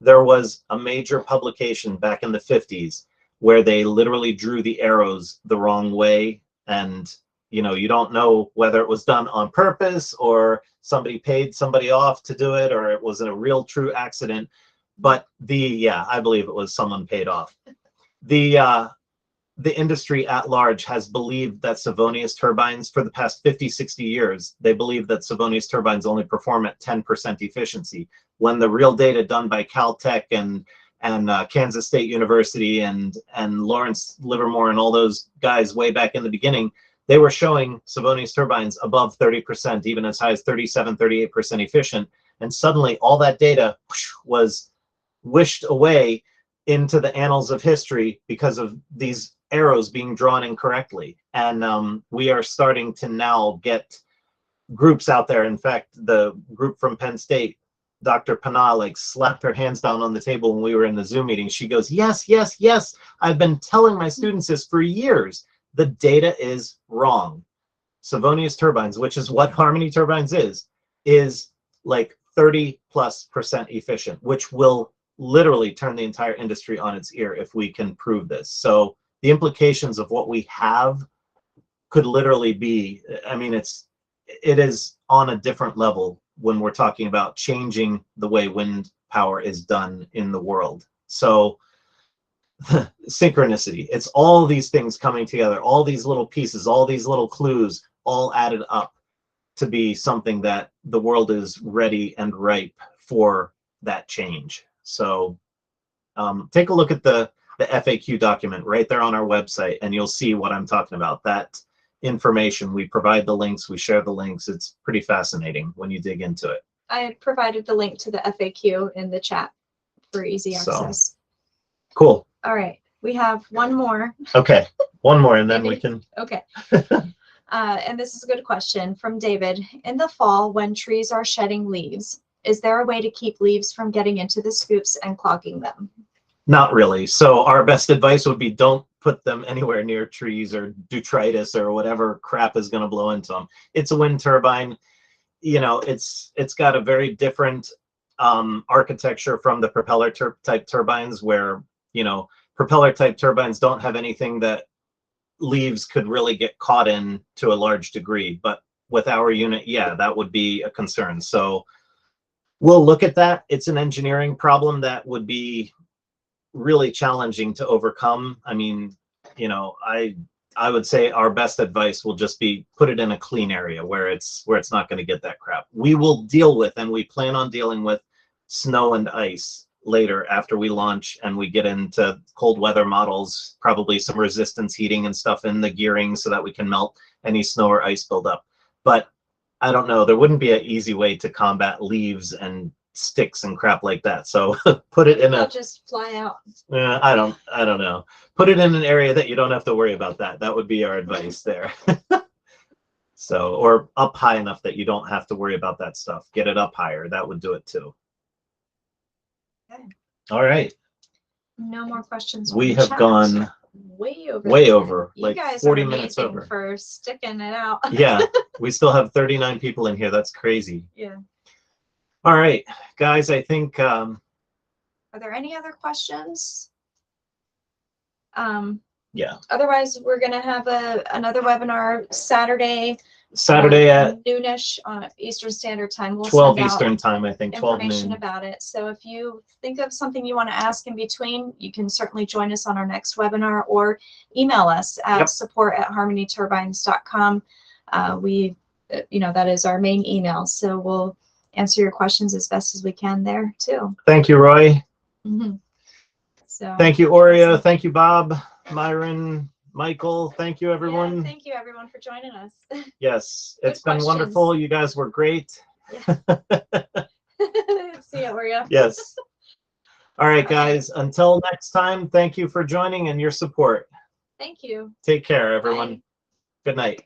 there was a major publication back in the 50s where they literally drew the arrows the wrong way, and you don't know whether it was done on purpose or somebody paid somebody off to do it, or it was a real true accident. But I believe it was someone paid off. The industry at large has believed that Savonius turbines for the past 50, 60 years, they believe that Savonius turbines only perform at 10% efficiency, when the real data done by Caltech and Kansas State University and Lawrence Livermore and all those guys way back in the beginning, they were showing Savonius turbines above 30%, even as high as 37, 38% efficient. And suddenly all that data was wished away into the annals of history because of these arrows being drawn incorrectly. And we are starting to now get groups out there. In fact, the group from Penn State, Dr. Pana, like slapped her hands down on the table when we were in the Zoom meeting. She goes, yes, yes, yes. I've been telling my students this for years. The data is wrong. Savonius turbines, which is what Harmony Turbines is like 30+% efficient, which will literally turn the entire industry on its ear if we can prove this. So the implications of what we have could literally be, I mean, it is on a different level when we're talking about changing the way wind power is done in the world. So synchronicity, it's all these things coming together, all these little pieces, all these little clues, all added up to be something that the world is ready and ripe for that change. So take a look at the FAQ document right there on our website, and you'll see what I'm talking about. That information, we provide the links, we share the links. It's pretty fascinating when you dig into it. I provided the link to the FAQ in the chat for easy access. Cool. All right, we have one more. Okay, one more, and then we Maybe. can. Okay. And this is a good question from David. In the fall, when trees are shedding leaves, is there a way to keep leaves from getting into the scoops and clogging them? Not really. So our best advice would be don't put them anywhere near trees or detritus or whatever crap is going to blow into them. It's a wind turbine. You know, it's got a very different architecture from the propeller type turbines, where, you know, propeller type turbines don't have anything that leaves could really get caught in to a large degree. But with our unit, yeah, that would be a concern. So we'll look at that. It's an engineering problem that would be really challenging to overcome. I mean, you know, I would say our best advice will just be put it in a clean area where it's not going to get that crap. We will deal with, and we plan on dealing with, snow and ice later after we launch and we get into cold weather models, probably some resistance heating and stuff in the gearing so that we can melt any snow or ice buildup. But I don't know, there wouldn't be an easy way to combat leaves and sticks and crap like that. So put it in They'll a, just fly out. I don't know. Put it in an area that you don't have to worry about that. That would be our advice there. So, or up high enough that you don't have to worry about that stuff. Get it up higher. That would do it too. Okay. All right. No more questions. from We the have chat. gone way over. way the time. over, You like guys 40 are minutes amazing over. for sticking it out. Yeah, we still have 39 people in here. That's crazy. Yeah. All right, guys, I think Are there any other questions? yeah, Otherwise, we're gonna have another webinar Saturday Saturday at noonish on Eastern Standard Time. We'll 12 send out Eastern time, I think 12 information noon. about it. So if you think of something you want to ask in between, you can certainly join us on our next webinar or email us at Yep. support@harmonyturbines.com. That is our main email. So we'll answer your questions as best as we can there too. Thank you, Roy. Mm-hmm. So Thank you, Oreo. Thank you, Bob, Myron, Michael. Thank you, everyone. Yeah, thank you everyone for joining us. Yes, Good it's been questions. wonderful. You guys were great. See you, Oreo. Yes. All right, guys. Until next time, thank you for joining and your support. Thank you. Take care, everyone. Bye. Good night.